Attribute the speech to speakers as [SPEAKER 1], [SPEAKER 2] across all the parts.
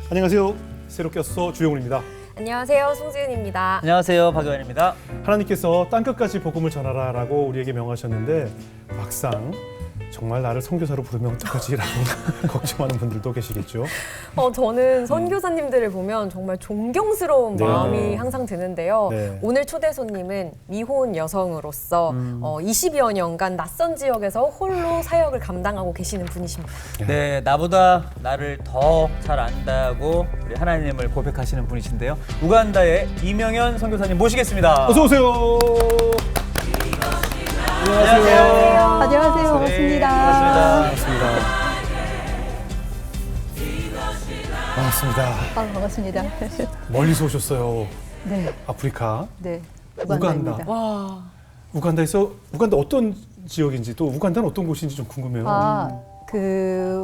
[SPEAKER 1] 안녕하세요. 새롭게 왔어 주영훈입니다.
[SPEAKER 2] 안녕하세요. 송지은입니다.
[SPEAKER 3] 안녕하세요. 박유환입니다.
[SPEAKER 1] 하나님께서 땅끝까지 복음을 전하라라고 우리에게 명하셨는데 막상 정말 나를 선교사로 부르면 어떡하지라고 걱정하는 분들도 계시겠죠.
[SPEAKER 2] 저는 선교사님들을 보면 정말 존경스러운 마음이 항상 드는데요.
[SPEAKER 1] 네.
[SPEAKER 2] 오늘 초대 손님은 미혼 여성으로서 20여 년간 낯선 지역에서 홀로 사역을 감당하고 계시는 분이십니다.
[SPEAKER 3] 네, 나보다 나를 더 잘 안다고 우리 하나님을 고백하시는 분이신데요. 우간다의 이명현 선교사님 모시겠습니다.
[SPEAKER 1] 어서 오세요.
[SPEAKER 3] 안녕하세요.
[SPEAKER 4] 안녕하세요. 반갑습니다.
[SPEAKER 3] 반갑습니다.
[SPEAKER 1] 반갑습니다.
[SPEAKER 4] 반갑습니다.
[SPEAKER 1] 멀리서 오셨어요.
[SPEAKER 4] 네,
[SPEAKER 1] 아프리카.
[SPEAKER 4] 네.
[SPEAKER 1] 우간다.
[SPEAKER 2] 와,
[SPEAKER 1] 우간다에서 우간다 어떤 지역인지 또 우간다는 어떤 곳인지 좀 궁금해요.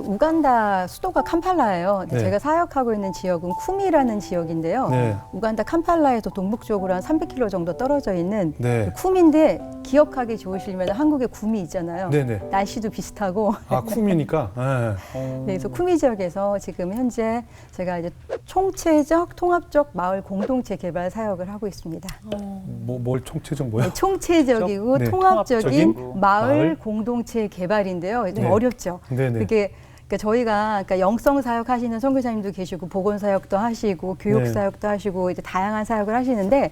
[SPEAKER 4] 우간다 수도가 캄팔라예요.
[SPEAKER 1] 네.
[SPEAKER 4] 제가 사역하고 있는 지역은 쿠미라는 지역인데요.
[SPEAKER 1] 네.
[SPEAKER 4] 우간다 캄팔라에서 동북쪽으로 한 300km 정도 떨어져 있는
[SPEAKER 1] 네.
[SPEAKER 4] 쿠미인데 기억하기 좋으시면 한국에 구미 있잖아요.
[SPEAKER 1] 네네.
[SPEAKER 4] 날씨도 비슷하고.
[SPEAKER 1] 아 쿠미니까. 네.
[SPEAKER 4] 네, 그래서 쿠미 지역에서 지금 현재 제가 이제 총체적 통합적 마을 공동체 개발 사역을 하고 있습니다.
[SPEAKER 1] 뭘 총체적 뭐야?
[SPEAKER 4] 네, 총체적이고
[SPEAKER 1] 네,
[SPEAKER 4] 통합적인
[SPEAKER 1] 통합적인
[SPEAKER 4] 마을 공동체 개발인데요. 좀
[SPEAKER 1] 네.
[SPEAKER 4] 어렵죠.
[SPEAKER 1] 네네.
[SPEAKER 4] 그게 그러니까 저희가 영성 사역 하시는 선교사님도 계시고 보건 사역도 하시고 교육
[SPEAKER 1] 네.
[SPEAKER 4] 사역도 하시고 이제 다양한 사역을 하시는데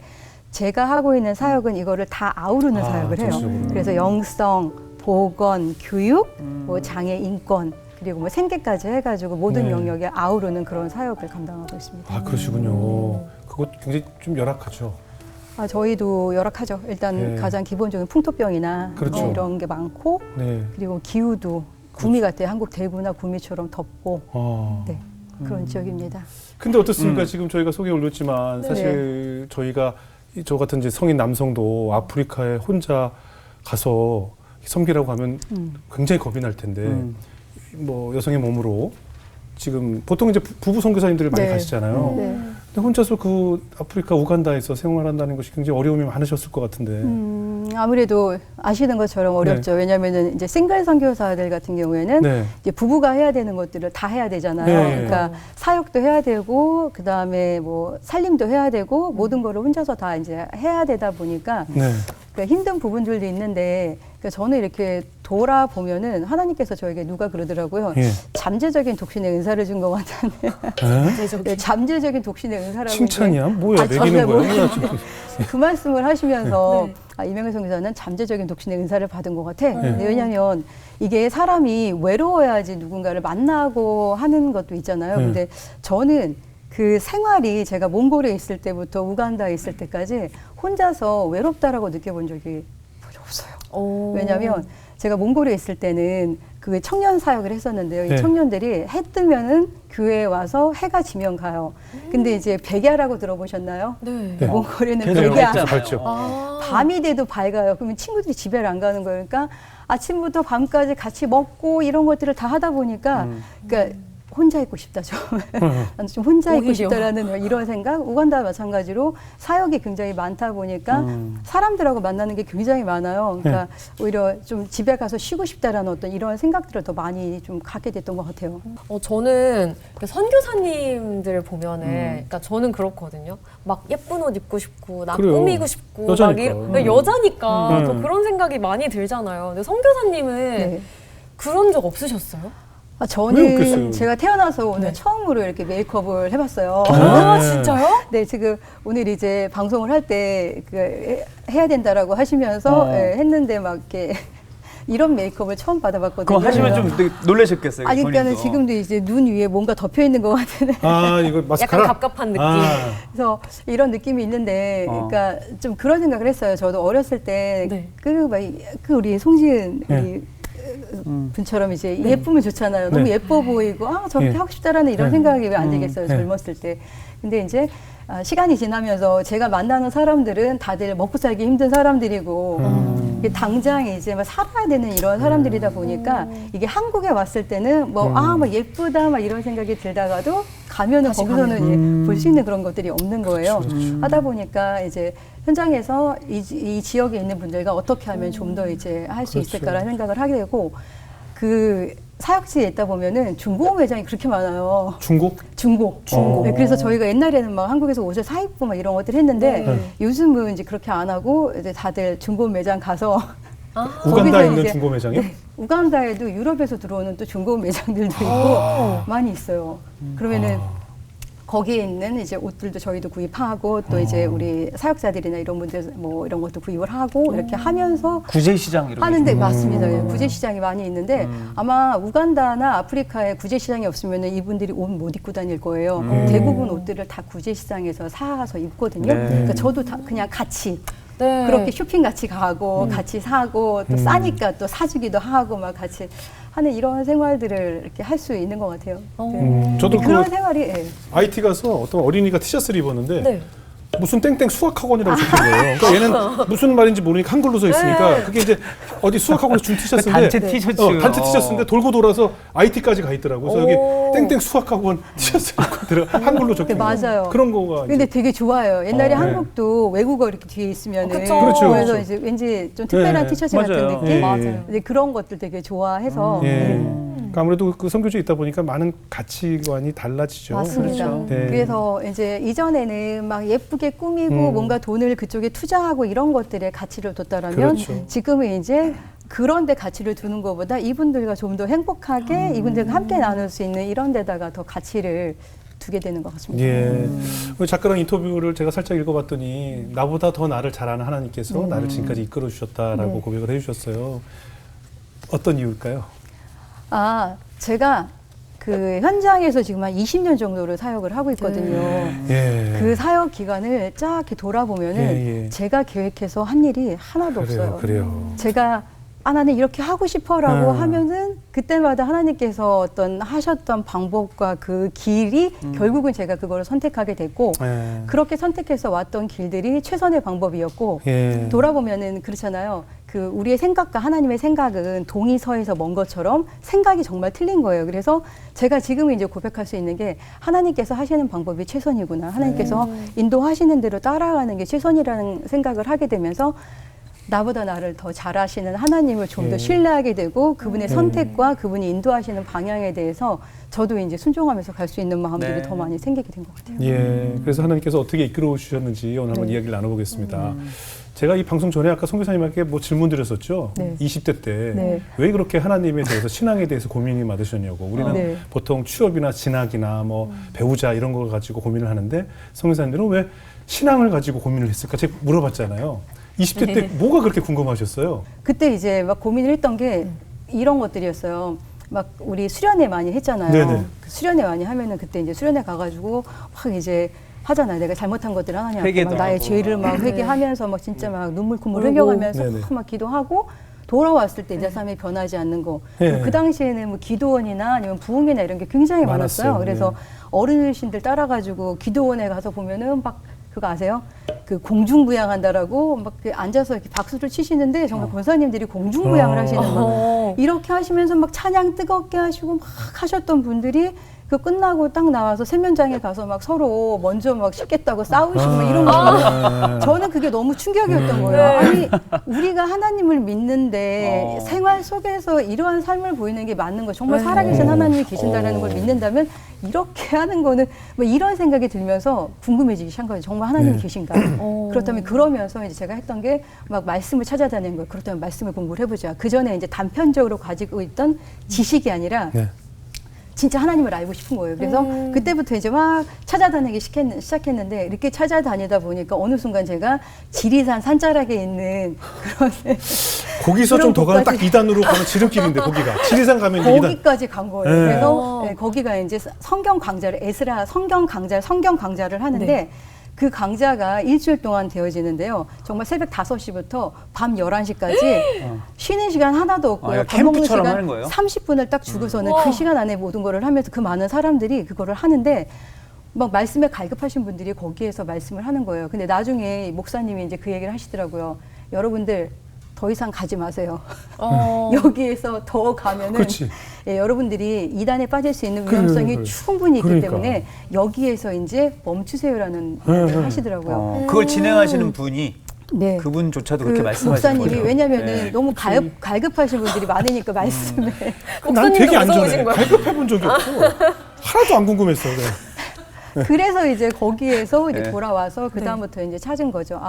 [SPEAKER 4] 제가 하고 있는 사역은 이거를 다 아우르는 사역을 해요.
[SPEAKER 1] 전체적으로.
[SPEAKER 4] 그래서 영성, 보건, 교육, 뭐 장애 인권 그리고 뭐 생계까지 해가지고 모든
[SPEAKER 1] 네.
[SPEAKER 4] 영역에 아우르는 그런 사역을 감당하고 있습니다.
[SPEAKER 1] 아 그러시군요. 그거 굉장히 좀 열악하죠.
[SPEAKER 4] 저희도 열악하죠. 일단
[SPEAKER 1] 네.
[SPEAKER 4] 가장 기본적인 풍토병이나
[SPEAKER 1] 그렇죠.
[SPEAKER 4] 이런 게 많고
[SPEAKER 1] 네.
[SPEAKER 4] 그리고 기후도 구미 같아요. 한국 대구나 구미처럼 덥고 네, 그런 지역입니다.
[SPEAKER 1] 근데 어떻습니까? 지금 저희가 소개 올렸지만 사실 저희가 저 같은 이제 성인 남성도 아프리카에 혼자 가서 섬기라고 하면 굉장히 겁이 날 텐데 뭐 여성의 몸으로 지금 보통 이제 부부 선교사님들 많이
[SPEAKER 4] 네.
[SPEAKER 1] 가시잖아요.
[SPEAKER 4] 네.
[SPEAKER 1] 근데 혼자서 그 아프리카 우간다에서 생활한다는 것이 굉장히 어려움이 많으셨을 것 같은데.
[SPEAKER 4] 아무래도 아시는 것처럼 어렵죠. 왜냐하면은 이제 싱글 선교사들 같은 경우에는
[SPEAKER 1] 네.
[SPEAKER 4] 이제 부부가 해야 되는 것들을 다 해야 되잖아요.
[SPEAKER 1] 네.
[SPEAKER 4] 그러니까 사역도 해야 되고 그 다음에 뭐 살림도 해야 되고 모든 거를 혼자서 다 이제 해야 되다 보니까
[SPEAKER 1] 네.
[SPEAKER 4] 그러니까 힘든 부분들도 있는데 그러니까 저는 이렇게 돌아보면은 하나님께서 저에게 누가 그러더라고요.
[SPEAKER 1] 예.
[SPEAKER 4] 잠재적인 독신의 은사를 준 것 같다는. 네, 잠재적인 독신의 은사라고.
[SPEAKER 1] 칭찬이야? 뭐야?
[SPEAKER 4] 전혀
[SPEAKER 1] 매기는 거야?
[SPEAKER 4] 모르겠어요.
[SPEAKER 1] 뭐야,
[SPEAKER 4] 그 말씀을 하시면서
[SPEAKER 2] 네.
[SPEAKER 4] 이명현 선교사는 잠재적인 독신의 은사를 받은 것 같아. 왜냐하면 이게 사람이 외로워야지 누군가를 만나고 하는 것도 있잖아요. 근데 저는 그 생활이 제가 몽골에 있을 때부터 우간다에 있을 때까지 혼자서 외롭다라고 느껴본 적이 없어요. 왜냐하면 제가 몽골에 있을 때는 그 청년 사역을 했었는데요.
[SPEAKER 1] 네.
[SPEAKER 4] 이 청년들이 해 뜨면은 교회에 와서 해가 지면 가요. 근데 이제 백야라고 들어보셨나요?
[SPEAKER 2] 네.
[SPEAKER 1] 네.
[SPEAKER 4] 몽골에는
[SPEAKER 3] 걔들
[SPEAKER 4] 백야.
[SPEAKER 3] 밝잖아요.
[SPEAKER 1] 밝죠.
[SPEAKER 4] 밤이 돼도 밝아요. 그러면 친구들이 집에 안 가는 거예요. 그러니까 아침부터 밤까지 같이 먹고 이런 것들을 다 하다 보니까 그러니까 혼자 있고 싶다. 나는 좀 혼자 있고
[SPEAKER 2] 오히려.
[SPEAKER 4] 싶다라는 이런 생각. 우간다 마찬가지로 사역이 굉장히 많다 보니까 사람들하고 만나는 게 굉장히 많아요. 그러니까 오히려 좀 집에 가서 쉬고 싶다라는 어떤 이런 생각들을 더 많이 좀 갖게 됐던 것 같아요.
[SPEAKER 2] 저는 선교사님들 보면은, 그러니까 저는 그렇거든요. 막 예쁜 옷 입고 싶고, 나
[SPEAKER 1] 그래요.
[SPEAKER 2] 꾸미고 싶고,
[SPEAKER 1] 여자니까.
[SPEAKER 2] 막 여자니까 더
[SPEAKER 1] 음.
[SPEAKER 2] 그런 생각이 많이 들잖아요. 근데 선교사님은
[SPEAKER 4] 네.
[SPEAKER 2] 그런 적 없으셨어요?
[SPEAKER 1] 왜
[SPEAKER 4] 저는
[SPEAKER 1] 없겠어요?
[SPEAKER 4] 제가 태어나서 오늘
[SPEAKER 2] 네.
[SPEAKER 4] 처음으로 이렇게 메이크업을 해봤어요.
[SPEAKER 2] 아,
[SPEAKER 1] 네.
[SPEAKER 2] 진짜요?
[SPEAKER 4] 네, 지금 오늘 이제 방송을 할 때 해야 된다라고 하시면서 했는데 막 이렇게 이런 메이크업을 처음 받아봤거든요.
[SPEAKER 3] 그거 하시면 좀 되게 놀라셨겠어요.
[SPEAKER 4] 아니 그러니까는
[SPEAKER 3] 본인도.
[SPEAKER 4] 지금도 이제 눈 위에 뭔가 덮여 있는 것 같은
[SPEAKER 1] 아 이거 마스카라?
[SPEAKER 2] 약간 갑갑한 느낌.
[SPEAKER 4] 그래서 이런 느낌이 있는데 그러니까 좀 그런 생각을 했어요. 저도 어렸을 때
[SPEAKER 2] 네.
[SPEAKER 4] 그 우리 송지은
[SPEAKER 1] 네.
[SPEAKER 4] 우리 분처럼 이제 예쁘면 좋잖아요. 너무
[SPEAKER 1] 네.
[SPEAKER 4] 예뻐 보이고 저렇게
[SPEAKER 1] 네.
[SPEAKER 4] 하고 싶다라는 이런
[SPEAKER 1] 네.
[SPEAKER 4] 생각이 왜 안 들겠어요.
[SPEAKER 1] 네.
[SPEAKER 4] 젊었을 때. 근데 이제 시간이 지나면서 제가 만나는 사람들은 다들 먹고 살기 힘든 사람들이고 이게 당장 이제 막 살아야 되는 이런 사람들이다 보니까 이게 한국에 왔을 때는 막 예쁘다 막 이런 생각이 들다가도 가면은 거기서는 볼 수 있는 그런 것들이 없는 거예요. 하다 보니까 이제 현장에서 이 지역에 있는 분들과 어떻게 하면 좀 더 이제 할 수 있을까라는 생각을 하게 되고 그 사역지에 있다 보면은 중고 매장이 그렇게 많아요.
[SPEAKER 1] 중고?
[SPEAKER 4] 중고. 네, 그래서 저희가 옛날에는 막 한국에서 옷을 사 입고 막 이런 것들 했는데 요즘은 이제 그렇게 안 하고 이제 다들 중고 매장 가서
[SPEAKER 1] 우간다에
[SPEAKER 4] 거기서
[SPEAKER 1] 있는
[SPEAKER 4] 이제-
[SPEAKER 1] 중고 매장이요?
[SPEAKER 4] 네, 우간다에도 유럽에서 들어오는 또 중고 매장들도 있고 많이 있어요. 그러면은 거기에 있는 이제 옷들도 저희도 구입하고 또 이제 우리 사역자들이나 이런 분들 뭐 이런 것도 구입을 하고 이렇게 하면서
[SPEAKER 3] 구제시장 이런 게
[SPEAKER 4] 하는데 맞습니다. 예, 구제 시장이 많이 있는데 아마 우간다나 아프리카에 구제 시장이 없으면 이분들이 옷 못 입고 다닐 거예요. 대부분 옷들을 다 구제 시장에서 사서 입거든요.
[SPEAKER 3] 네.
[SPEAKER 4] 그러니까 저도 다 그냥 같이
[SPEAKER 2] 네.
[SPEAKER 4] 그렇게 쇼핑 같이 가고 같이 사고 또 싸니까 또 사주기도 하고 막 같이 하는 이런 생활들을 이렇게 할 수 있는 것 같아요. 네.
[SPEAKER 1] 저도
[SPEAKER 4] 그런
[SPEAKER 1] 그
[SPEAKER 4] 생활이 예.
[SPEAKER 1] IT 가서 어떤 어린이가 티셔츠를 입었는데
[SPEAKER 2] 네.
[SPEAKER 1] 무슨 땡땡 수학학원이라고 적힌 거예요. 그러니까 얘는 무슨 말인지 모르니까 한글로 써 있으니까 그게 이제 어디 수학학원에서 준 티셔츠인데
[SPEAKER 3] 단체 티셔츠.
[SPEAKER 1] 단체 티셔츠인데 돌고 돌아서 IT까지 가 있더라고. 그래서 여기 땡땡 수학학원 티셔츠 입고 들어 한글로 적힌 거.
[SPEAKER 4] 맞아요.
[SPEAKER 1] 그런 거가
[SPEAKER 4] 근데
[SPEAKER 1] 이제
[SPEAKER 4] 되게 좋아요. 옛날에
[SPEAKER 1] 네.
[SPEAKER 4] 한국도 외국어 이렇게 뒤에 있으면
[SPEAKER 2] 그쵸.
[SPEAKER 1] 그렇죠,
[SPEAKER 4] 그래서
[SPEAKER 1] 그렇죠.
[SPEAKER 4] 이제 왠지 좀 특별한
[SPEAKER 1] 네.
[SPEAKER 4] 티셔츠
[SPEAKER 3] 맞아요.
[SPEAKER 4] 같은 느낌.
[SPEAKER 1] 예,
[SPEAKER 2] 맞아요.
[SPEAKER 4] 근데 그런 것들 되게 좋아해서
[SPEAKER 1] 예. 그러니까 아무래도 그 선교지에 있다 보니까 많은 가치관이 달라지죠.
[SPEAKER 4] 맞습니다.
[SPEAKER 3] 그렇죠.
[SPEAKER 1] 네.
[SPEAKER 4] 그래서 이제 이전에는 막 예쁘게 꾸미고 뭔가 돈을 그쪽에 투자하고 이런 것들에 가치를 뒀다라면
[SPEAKER 1] 그렇죠.
[SPEAKER 4] 지금은 이제 그런데 가치를 두는 것보다 이분들과 좀 더 행복하게 이분들과 함께 나눌 수 있는 이런 데다가 더 가치를 두게 되는 것 같습니다.
[SPEAKER 1] 예. 오늘 작가랑 인터뷰를 제가 살짝 읽어봤더니 나보다 더 나를 잘 아는 하나님께서 나를 지금까지 이끌어 주셨다라고
[SPEAKER 4] 네.
[SPEAKER 1] 고백을 해주셨어요. 어떤 이유일까요?
[SPEAKER 4] 아, 제가 그 현장에서 지금 한 20년 정도를 사역을 하고 있거든요.
[SPEAKER 1] 예.
[SPEAKER 4] 그 사역 기간을 쫙 이렇게 돌아보면은
[SPEAKER 1] 예, 예.
[SPEAKER 4] 제가 계획해서 한 일이 하나도 없어요.
[SPEAKER 1] 그래요.
[SPEAKER 4] 제가 나는 이렇게 하고 싶어라고 하면은 그때마다 하나님께서 어떤 하셨던 방법과 그 길이 결국은 제가 그걸 선택하게 됐고
[SPEAKER 1] 예.
[SPEAKER 4] 그렇게 선택해서 왔던 길들이 최선의 방법이었고
[SPEAKER 1] 예.
[SPEAKER 4] 돌아보면은 그렇잖아요. 그 우리의 생각과 하나님의 생각은 동이 서에서 먼 것처럼 생각이 정말 틀린 거예요. 그래서 제가 지금 이제 고백할 수 있는 게 하나님께서 하시는 방법이 최선이구나. 하나님께서 인도하시는 대로 따라가는 게 최선이라는 생각을 하게 되면서 나보다 나를 더 잘하시는 하나님을 좀 더 신뢰하게 되고 그분의 선택과 그분이 인도하시는 방향에 대해서 저도 이제 순종하면서 갈 수 있는 마음들이
[SPEAKER 3] 네.
[SPEAKER 4] 더 많이 생기게 된 것 같아요.
[SPEAKER 1] 예. 그래서 하나님께서 어떻게 이끌어 주셨는지 오늘 한번 이야기를 나눠보겠습니다. 제가 이 방송 전에 아까 선교사님께 뭐 질문 드렸었죠.
[SPEAKER 4] 네.
[SPEAKER 1] 20대 때
[SPEAKER 4] 네.
[SPEAKER 1] 왜 그렇게 하나님에 대해서 신앙에 대해서 고민이 많으셨냐고. 우리는
[SPEAKER 4] 네.
[SPEAKER 1] 보통 취업이나 진학이나 뭐 배우자 이런 걸 가지고 고민을 하는데 선교사님들은 왜 신앙을 가지고 고민을 했을까? 제가 물어봤잖아요. 20대 때 뭐가 그렇게 궁금하셨어요?
[SPEAKER 4] 그때 이제 막 고민을 했던 게 이런 것들이었어요. 막 우리 수련회 많이 했잖아요.
[SPEAKER 1] 네네.
[SPEAKER 4] 그 수련회 많이 하면은 그때 이제 수련회 가가지고 막 이제 하잖아요. 내가 잘못한 것들 하나님한테
[SPEAKER 3] 회개도
[SPEAKER 4] 막 나의
[SPEAKER 3] 하고.
[SPEAKER 4] 죄를 막 회개하면서 막 진짜 막 눈물 콧물 흘려가면서
[SPEAKER 1] 네네.
[SPEAKER 4] 막 기도하고 돌아왔을 때 이제 삶이 변하지 않는 거.
[SPEAKER 1] 네.
[SPEAKER 4] 그 당시에는 뭐 기도원이나 아니면 부흥회나 이런 게 굉장히
[SPEAKER 1] 많았어요.
[SPEAKER 4] 많았어요. 그래서
[SPEAKER 1] 네.
[SPEAKER 4] 어르신들 따라가지고 기도원에 가서 보면은 막 그거 아세요? 그 공중부양한다라고 막 이렇게 앉아서 이렇게 박수를 치시는데 정말 권사님들이 공중부양을 하시는 막 이렇게 하시면서 막 찬양 뜨겁게 하시고 막 하셨던 분들이 그 끝나고 딱 나와서 세면장에 가서 막 서로 먼저 막 씻겠다고 싸우시고 막 이런 거 저는 그게 너무 충격이었던 거예요. 아니 우리가 하나님을 믿는데 생활 속에서 이러한 삶을 보이는 게 맞는 거 정말 살아계신 하나님이 계신다라는 걸 믿는다면 이렇게 하는 거는 뭐 이런 생각이 들면서 궁금해지기 시작한 거예요. 정말 하나님이 계신가? 그렇다면 그러면서 이제 제가 했던 게 막 말씀을 찾아다니는 거예요. 그렇다면 말씀을 공부를 해보자. 그 전에 이제 단편적으로 가지고 있던 지식이 아니라
[SPEAKER 1] 네.
[SPEAKER 4] 진짜 하나님을 알고 싶은 거예요. 그래서 그때부터 이제 막 찾아다니기 시작했는데 이렇게 찾아다니다 보니까 어느 순간 제가 지리산 산자락에 있는 그런
[SPEAKER 1] 거기서 좀 더 가면 딱
[SPEAKER 4] 곳까지
[SPEAKER 1] 2단으로 가면 지름길인데 거기가 지리산 가면 이제 2단.
[SPEAKER 4] 거기까지 간 거예요.
[SPEAKER 1] 네.
[SPEAKER 4] 그래서 네, 거기가 이제 성경 강좌를 에스라 성경 강좌를 하는데
[SPEAKER 2] 네.
[SPEAKER 4] 그 강좌가 일주일 동안 되어지는데요. 정말 새벽 5시부터 밤 11시까지 쉬는 시간 하나도 없고요.
[SPEAKER 3] 아,
[SPEAKER 4] 밥 먹는
[SPEAKER 3] 캠프처럼
[SPEAKER 4] 시간
[SPEAKER 3] 하는 거예요?
[SPEAKER 4] 30분을 딱 주고서는 그 시간 안에 모든 거를 하면서 그 많은 사람들이 그거를 하는데 막 말씀에 갈급하신 분들이 거기에서 말씀을 하는 거예요. 근데 나중에 목사님이 이제 그 얘기를 하시더라고요. 여러분들 더 이상 가지 마세요. 여기에서 더 가면은
[SPEAKER 1] 그렇지.
[SPEAKER 4] 예, 여러분들이 이단에 빠질 수 있는 위험성이
[SPEAKER 1] 그래.
[SPEAKER 4] 충분히 있기
[SPEAKER 1] 그러니까.
[SPEAKER 4] 때문에 여기에서 이제 멈추세요라는
[SPEAKER 1] 네,
[SPEAKER 4] 얘기를
[SPEAKER 1] 네.
[SPEAKER 4] 하시더라고요.
[SPEAKER 3] 그걸 진행하시는 분이
[SPEAKER 4] 네.
[SPEAKER 3] 그분조차도
[SPEAKER 4] 그
[SPEAKER 3] 그렇게 말씀하시는
[SPEAKER 4] 목사님이
[SPEAKER 3] 거죠.
[SPEAKER 4] 왜냐면은
[SPEAKER 3] 네.
[SPEAKER 4] 너무 갈급하신 분들이 많으니까 말씀에
[SPEAKER 1] 난
[SPEAKER 2] 목사님도
[SPEAKER 1] 되게
[SPEAKER 2] 무서우신
[SPEAKER 1] 안전해.
[SPEAKER 2] 거예요.
[SPEAKER 1] 갈급해본 적이 없고 하나도 안 궁금했어. 네.
[SPEAKER 4] 그래서 이제 거기에서 이제
[SPEAKER 3] 네.
[SPEAKER 4] 돌아와서 그 다음부터 이제 찾은 거죠.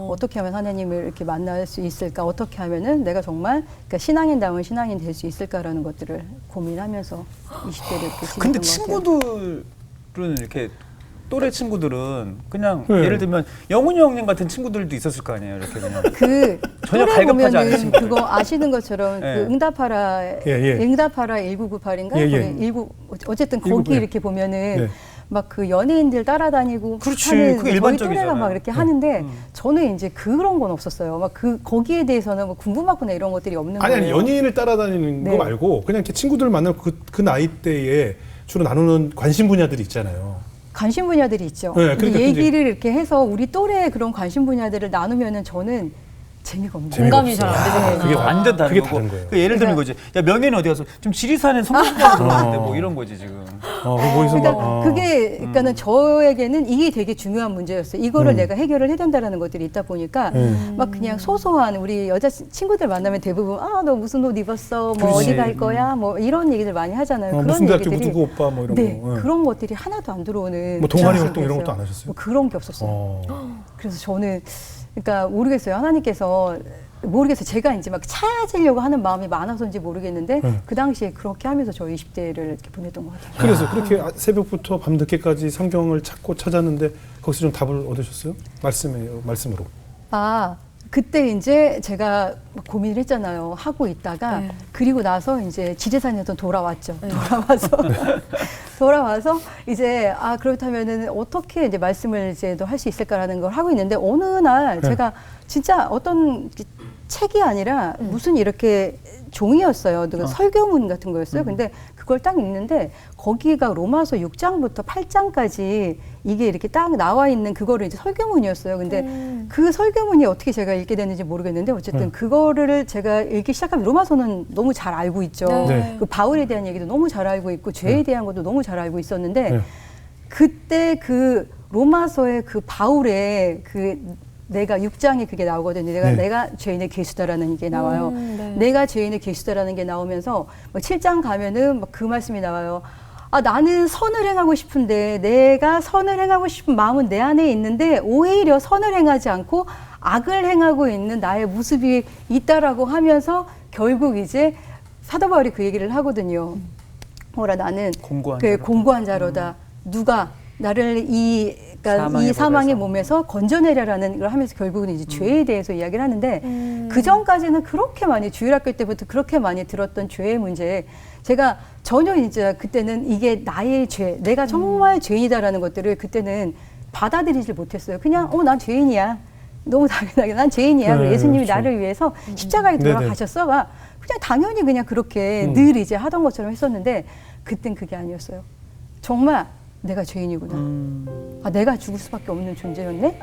[SPEAKER 4] 어떻게 하면 하나님을 이렇게 만날 수 있을까? 어떻게 하면은 내가 정말 그러니까 신앙인다운 신앙인 될 수 있을까라는 것들을 고민하면서 20대를 이렇게 지냈던
[SPEAKER 3] 근데
[SPEAKER 4] 것 같아요.
[SPEAKER 3] 친구들은 이렇게 또래 친구들은 그냥
[SPEAKER 1] 네.
[SPEAKER 3] 예를 들면 영훈이 형님 같은 친구들도 있을 거 아니에요. 이렇게 그냥
[SPEAKER 4] 그
[SPEAKER 3] 전혀
[SPEAKER 4] 또래
[SPEAKER 3] 갈급하지 않은
[SPEAKER 4] 보면은
[SPEAKER 3] 친구들.
[SPEAKER 4] 그거 아시는 것처럼
[SPEAKER 3] 예.
[SPEAKER 4] 그 응답하라
[SPEAKER 1] 예.
[SPEAKER 4] 응답하라 1998인가?
[SPEAKER 1] 예, 예.
[SPEAKER 4] 어쨌든
[SPEAKER 1] 19,
[SPEAKER 4] 거기
[SPEAKER 1] 예.
[SPEAKER 4] 이렇게 보면은
[SPEAKER 1] 네.
[SPEAKER 4] 막 그 연예인들 따라다니고
[SPEAKER 3] 그렇지.
[SPEAKER 4] 하는
[SPEAKER 3] 그게
[SPEAKER 4] 저희
[SPEAKER 3] 일반적이잖아요.
[SPEAKER 4] 또래가 막 이렇게 하는데 저는 이제 그런 건 없었어요. 막 그 거기에 대해서는 뭐 궁금하거나 이런 것들이 없는
[SPEAKER 1] 아니
[SPEAKER 4] 거예요.
[SPEAKER 1] 연예인을 따라다니는
[SPEAKER 4] 네.
[SPEAKER 1] 거 말고 그냥 이렇게 친구들을 만나면 그 나이대에 주로 나누는 관심 분야들이 있잖아요.
[SPEAKER 4] 관심 분야들이 있죠.
[SPEAKER 1] 네,
[SPEAKER 4] 근데
[SPEAKER 1] 그러니까
[SPEAKER 4] 얘기를 이렇게 해서 우리 또래의 그런 관심 분야들을 나누면은 저는 재미가 없는 거예요.
[SPEAKER 2] 공감이 잘 안
[SPEAKER 1] 재미가
[SPEAKER 2] 되잖아요.
[SPEAKER 1] 없어요. 그게
[SPEAKER 3] 완전 다른
[SPEAKER 1] 그게
[SPEAKER 3] 거고.
[SPEAKER 1] 다른 거예요.
[SPEAKER 3] 그 예를 들면 이거지. 야 명예는 어디 가서 좀 지리산에 성공하러 들어갔는데 뭐 이런 거지 지금.
[SPEAKER 1] 거기서
[SPEAKER 4] 그러니까
[SPEAKER 1] 막,
[SPEAKER 4] 그게 그러니까는 저에게는 이게 되게 중요한 문제였어요. 이거를 내가 해결을 해야 된다는 것들이 있다 보니까 막 그냥 소소한 우리 여자 친구들 만나면 대부분 너 무슨 옷 입었어? 뭐
[SPEAKER 3] 그렇지.
[SPEAKER 4] 어디 갈 거야? 뭐 이런 얘기들 많이 하잖아요. 그런
[SPEAKER 1] 무슨 대학교
[SPEAKER 4] 얘기들이
[SPEAKER 1] 누구 오빠 뭐 이런
[SPEAKER 4] 네,
[SPEAKER 1] 거. 예.
[SPEAKER 4] 그런 것들이 하나도 안 들어오는
[SPEAKER 1] 뭐 동아리
[SPEAKER 4] 친구들이
[SPEAKER 1] 활동 이런 것도
[SPEAKER 4] 있어요.
[SPEAKER 1] 안 하셨어요?
[SPEAKER 4] 뭐 그런 게 없었어요.
[SPEAKER 1] 어.
[SPEAKER 4] 그래서 저는 그러니까 모르겠어요. 하나님께서 모르겠어요. 제가 이제 막 찾으려고 하는 마음이 많아서인지 모르겠는데 그 당시에 그렇게 하면서 저 20대를 이렇게 보냈던 것 같아요.
[SPEAKER 1] 그래서 그렇게 새벽부터 밤 늦게까지 성경을 찾고 찾았는데 거기서 좀 답을 얻으셨어요? 말씀으로.
[SPEAKER 4] 그때 이제 제가 막 고민을 했잖아요. 하고 있다가
[SPEAKER 2] 네.
[SPEAKER 4] 그리고 나서 이제 지리산에서 돌아왔죠. 돌아와서 이제 그렇다면은 어떻게 이제 말씀을 이제 할 수 있을까라는 걸 하고 있는데 어느 날 제가 진짜 어떤 책이 아니라 무슨 이렇게 종이였어요. 설교문 같은 거였어요. 근데 그걸 딱 읽는데 거기가 로마서 6장부터 8장까지 이게 이렇게 딱 나와 있는 그거를 이제 설교문이었어요. 근데 그 설교문이 어떻게 제가 읽게 됐는지 모르겠는데 어쨌든 그거를 제가 읽기 시작하면 로마서는 너무 잘 알고 있죠.
[SPEAKER 1] 네.
[SPEAKER 4] 그 바울에 대한 얘기도 너무 잘 알고 있고 죄에 대한 것도 너무 잘 알고 있었는데
[SPEAKER 1] 네.
[SPEAKER 4] 그때 그 로마서의 그 바울의 그 내가 6장에 그게 나오거든요. 내가 죄인의 괴수다라는 게 나와요.
[SPEAKER 2] 네.
[SPEAKER 4] 내가 죄인의 괴수다라는 게 나오면서 7장 가면은 막 그 말씀이 나와요. 나는 선을 행하고 싶은데 내가 선을 행하고 싶은 마음은 내 안에 있는데 오히려 선을 행하지 않고 악을 행하고 있는 나의 모습이 있다라고 하면서 결국 이제 사도 바울이 그 얘기를 하거든요. 나는 공고한 자로다. 누가 나를 이 사망의 몸에서 건져내려라는 걸 하면서 결국은 이제 죄에 대해서 이야기를 하는데 그 전까지는 그렇게 많이 주일학교 때부터 그렇게 많이 들었던 죄의 문제 제가 전혀 이제 그때는 이게 나의 죄, 내가 정말 죄인이다라는 것들을 그때는 받아들이질 못했어요. 그냥 난 죄인이야. 너무 당연하게 난 죄인이야.
[SPEAKER 1] 네,
[SPEAKER 4] 예수님이
[SPEAKER 1] 그렇죠.
[SPEAKER 4] 나를 위해서 십자가에 돌아가셨어가 그냥 당연히 그냥 그렇게 늘 이제 하던 것처럼 했었는데 그땐 그게 아니었어요. 정말 내가 죄인이구나. 내가 죽을 수밖에 없는 존재였네.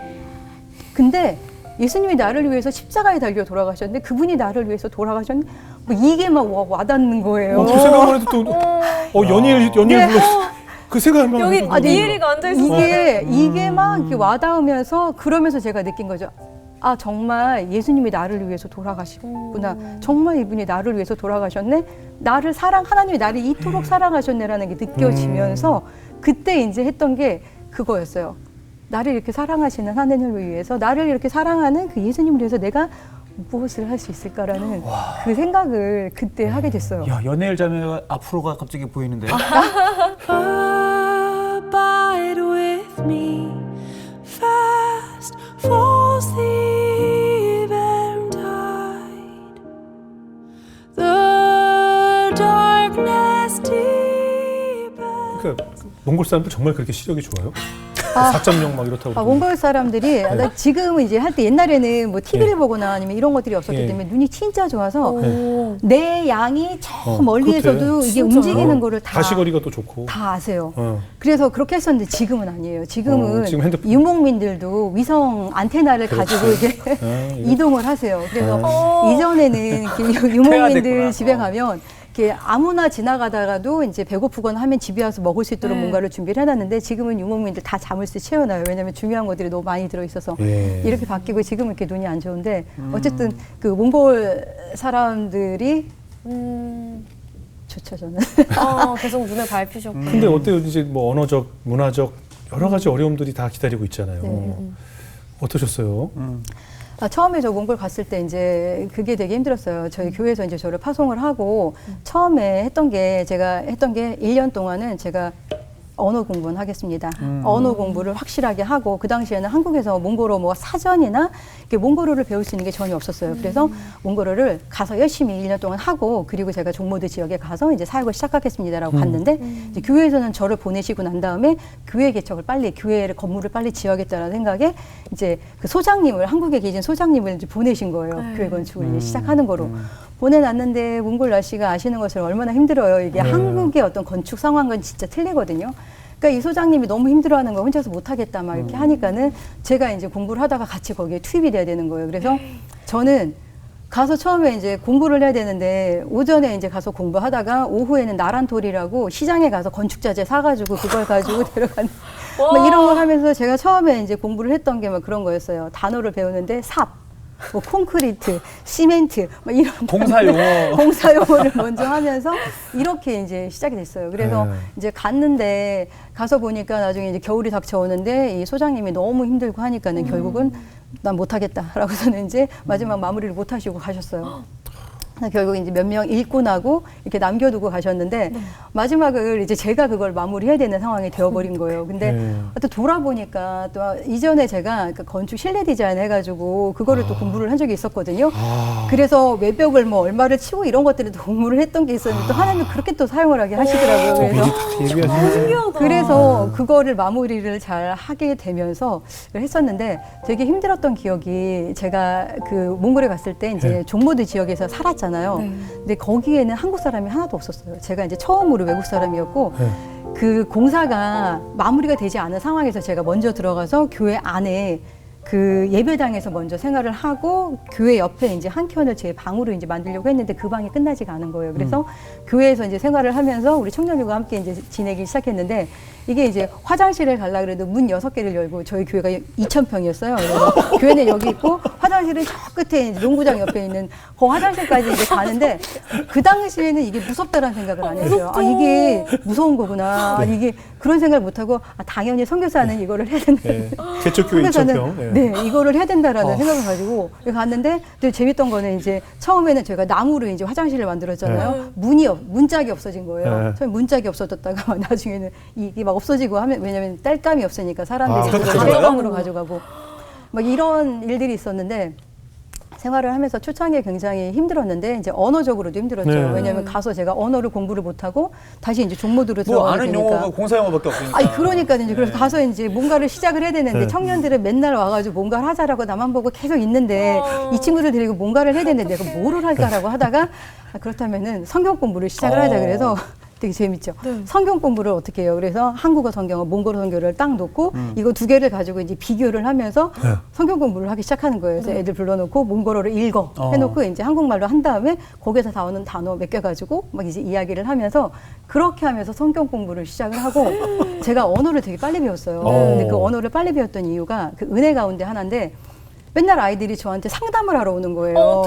[SPEAKER 4] 근데 예수님이 나를 위해서 십자가에 달려 돌아가셨는데 그분이 나를 위해서 돌아가셨는데 이게 막 와닿는 거예요.
[SPEAKER 1] 그 생각만 해도 또 연일 불렀어. 그 생각만
[SPEAKER 2] 여기
[SPEAKER 1] 해도
[SPEAKER 2] 니엘이가 앉아있었어요.
[SPEAKER 4] 이게 막 이렇게 와닿으면서 그러면서 제가 느낀 거죠. 정말 예수님이 나를 위해서 돌아가시구나. 정말 이분이 나를 위해서 돌아가셨네. 하나님이 나를 이토록 사랑하셨네라는 게 느껴지면서 그때 이제 했던 게 그거였어요. 나를 이렇게 사랑하시는 하나님을 위해서 나를 이렇게 사랑하는 그 예수님을 위해서 내가 무엇을 할 수 있을까라는 그 생각을 그때 하게 됐어요.
[SPEAKER 3] 야 연예일 자매가 앞으로가 갑자기 보이는데요.
[SPEAKER 5] Abide with me, fast falls the eventide, the darkness deepens.
[SPEAKER 1] 그러니까 몽골 사람들 정말 그렇게 시력이 좋아요? 4.0 막 이렇다고.
[SPEAKER 4] 몽골 사람들이 나 지금은 이제 할 때 옛날에는 뭐 TV를 보거나 아니면 이런 것들이 없었기 때문에 눈이 진짜 좋아서 내 양이 저 멀리에서도
[SPEAKER 1] 그렇대.
[SPEAKER 4] 이게
[SPEAKER 2] 진짜요?
[SPEAKER 4] 움직이는 거를
[SPEAKER 1] 가시거리가 또 좋고.
[SPEAKER 4] 다 아세요.
[SPEAKER 1] 어.
[SPEAKER 4] 그래서 그렇게 했었는데 지금은 아니에요. 지금은
[SPEAKER 1] 지금 핸드폰.
[SPEAKER 4] 유목민들도 위성 안테나를 가지고 이게 이동을 하세요. 그래서 이전에는 이렇게 유목민들
[SPEAKER 3] 퇴화됐구나.
[SPEAKER 4] 집에 가면 이렇게 아무나 지나가다가도 이제 배고프거나 하면 집에 와서 먹을 수 있도록 뭔가를 준비를 해놨는데 지금은 유목민들 다 자물쇠 채워놔요. 왜냐하면 중요한 것들이 너무 많이 들어있어서
[SPEAKER 1] 예.
[SPEAKER 4] 이렇게 바뀌고 지금은 이렇게 눈이 안 좋은데 어쨌든 그 몽골 사람들이 좋죠 저는.
[SPEAKER 2] 계속 눈에 밟히셨고.
[SPEAKER 1] 근데 어때요? 이제 뭐 언어적, 문화적 여러 가지 어려움들이 다 기다리고 있잖아요.
[SPEAKER 4] 네.
[SPEAKER 1] 어떠셨어요?
[SPEAKER 4] 처음에 저 몽골 갔을 때 이제 그게 되게 힘들었어요. 저희 교회에서 이제 저를 파송을 하고 처음에 했던 게 1년 동안은 제가 언어 공부는 하겠습니다. 언어 공부를 확실하게 하고 그 당시에는 한국에서 몽골어 뭐 사전이나 이렇게 몽골어를 배울 수 있는 게 전혀 없었어요. 그래서 몽골어를 가서 열심히 1년 동안 하고 그리고 제가 종모드 지역에 가서 이제 사역을 시작하겠습니다라고 갔는데 이제 교회에서는 저를 보내시고 난 다음에 교회 개척을 빨리 교회를 건물을 빨리 지어야겠다는 생각에 이제 그 소장님을 한국에 계신 소장님을 이제 보내신 거예요. 교회 건축을 이제 시작하는 거로. 보내놨는데 몽골 날씨가 아시는 것처럼 얼마나 힘들어요. 이게 한국의 어떤 건축 상황과는 진짜 틀리거든요. 그러니까 이 소장님이 너무 힘들어하는 거 혼자서 못하겠다 막 이렇게 하니까는 제가 이제 공부를 하다가 같이 거기에 투입이 돼야 되는 거예요. 그래서 저는 가서 처음에 이제 공부를 해야 되는데 오전에 이제 가서 공부하다가 오후에는 나란톨이라고 시장에 가서 건축자재 사가지고 그걸 가지고 데려가는 막 이런 걸 하면서 제가 처음에 이제 공부를 했던 게 막 그런 거였어요. 단어를 배우는데 삽. 뭐 콘크리트, 시멘트, 막 이런
[SPEAKER 3] 공사용어.
[SPEAKER 4] 공사용어를 먼저 하면서 이렇게 이제 시작이 됐어요. 그래서
[SPEAKER 1] 네.
[SPEAKER 4] 이제 갔는데 가서 보니까 나중에 이제 겨울이 닥쳐오는데 이 소장님이 너무 힘들고 하니까는 결국은 난 못하겠다라고서는 이제 마지막 마무리를 못 하시고 가셨어요. 결국 이제 몇 명 읽고 나고 이렇게 남겨두고 가셨는데 마지막을 이제 제가 그걸 마무리해야 되는 상황이 되어버린 거예요. 근데 또 돌아보니까 또 이전에 제가 그 건축 실내 디자인 해가지고 그거를 또 공부를 한 적이 있었거든요. 그래서 외벽을 뭐 얼마를 치고 이런 것들을 또 공부를 했던 게 있었는데 또 하나님 그렇게 또 사용을 하게 하시더라고요.
[SPEAKER 1] 미리
[SPEAKER 4] 그래서
[SPEAKER 1] 다 얘기하시는
[SPEAKER 4] 그래서 그거를 마무리를 잘 하게 되면서 했었는데 되게 힘들었던 기억이 제가 그 몽골에 갔을 때 이제 종모드 지역에서 살았잖아요. 근데 거기에는 한국 사람이 하나도 없었어요. 제가 이제 처음으로 외국 사람이었고 그 공사가 마무리가 되지 않은 상황에서 제가 먼저 들어가서 교회 안에 그 예배당에서 먼저 생활을 하고 교회 옆에 이제 한 켠을 제 방으로 이제 만들려고 했는데 그 방이 끝나지가 않은 거예요. 그래서 교회에서 이제 생활을 하면서 우리 청년들과 함께 이제 지내기 시작했는데 이게 이제 화장실을 가려고 그래도 문 6개를 열고 저희 교회가 2,000평이었어요. 그래서 교회는 여기 있고 화장실은 저 끝에 이제 농구장 옆에 있는 그 화장실까지 이제 가는데 그 당시에는 이게 무섭다라는 생각을 안 했어요. 아, 이게 무서운 거구나. 아, 이게 그런 생각을 못 하고 아, 당연히 선교사는 이거를 해야 된다.
[SPEAKER 1] 개척교회
[SPEAKER 4] 선교사는
[SPEAKER 1] 2,000평.
[SPEAKER 4] 네, 이거를 해야 된다라는 생각을 가지고 갔는데 또 재밌던 거는 이제 처음에는 저희가 나무로 이제 화장실을 만들었잖아요. 문짝이 없어진 거예요. 처음에 문짝이 없어졌다가 나중에는 이게 막 없어지고 하면 왜냐면 땔감이 없으니까 사람들이
[SPEAKER 1] 그렇죠.
[SPEAKER 4] 땔감으로 가져가고 막 이런 일들이 있었는데 생활을 하면서 초창기에 굉장히 힘들었는데 이제 언어적으로도 힘들었죠.
[SPEAKER 1] 네.
[SPEAKER 4] 왜냐하면 가서 제가 언어를 공부를 못하고 다시 이제 종모드로
[SPEAKER 3] 뭐
[SPEAKER 4] 들어가게
[SPEAKER 3] 아는
[SPEAKER 4] 되니까.
[SPEAKER 3] 용어가 공사용어밖에 없으니까.
[SPEAKER 4] 아니 그러니까요. 이제 그래서 가서 이제 뭔가를 시작을 해야 되는데
[SPEAKER 1] 네.
[SPEAKER 4] 청년들은 맨날 와가지고 뭔가를 하자라고 나만 보고 계속 있는데 이 친구들 데리고 뭔가를 해야 되는데 내가 뭐를 할까라고 하다가 아, 그렇다면은 성경 공부를 시작을 하자 그래서 되게 재밌죠. 성경 공부를 어떻게 해요? 그래서 한국어 성경과 몽골어 성경을 딱 놓고 이거 두 개를 가지고 이제 비교를 하면서 성경 공부를 하기 시작하는 거예요. 그래서 애들 불러놓고 몽골어를 읽어 해놓고 이제 한국말로 한 다음에 거기서 나오는 단어 몇 개 가지고 막 이제 이야기를 하면서 그렇게 하면서 성경 공부를 시작을 하고 제가 언어를 되게 빨리 배웠어요. 근데 그 언어를 빨리 배웠던 이유가 그 은혜 가운데 하나인데 맨날 아이들이 저한테 상담을 하러 오는 거예요.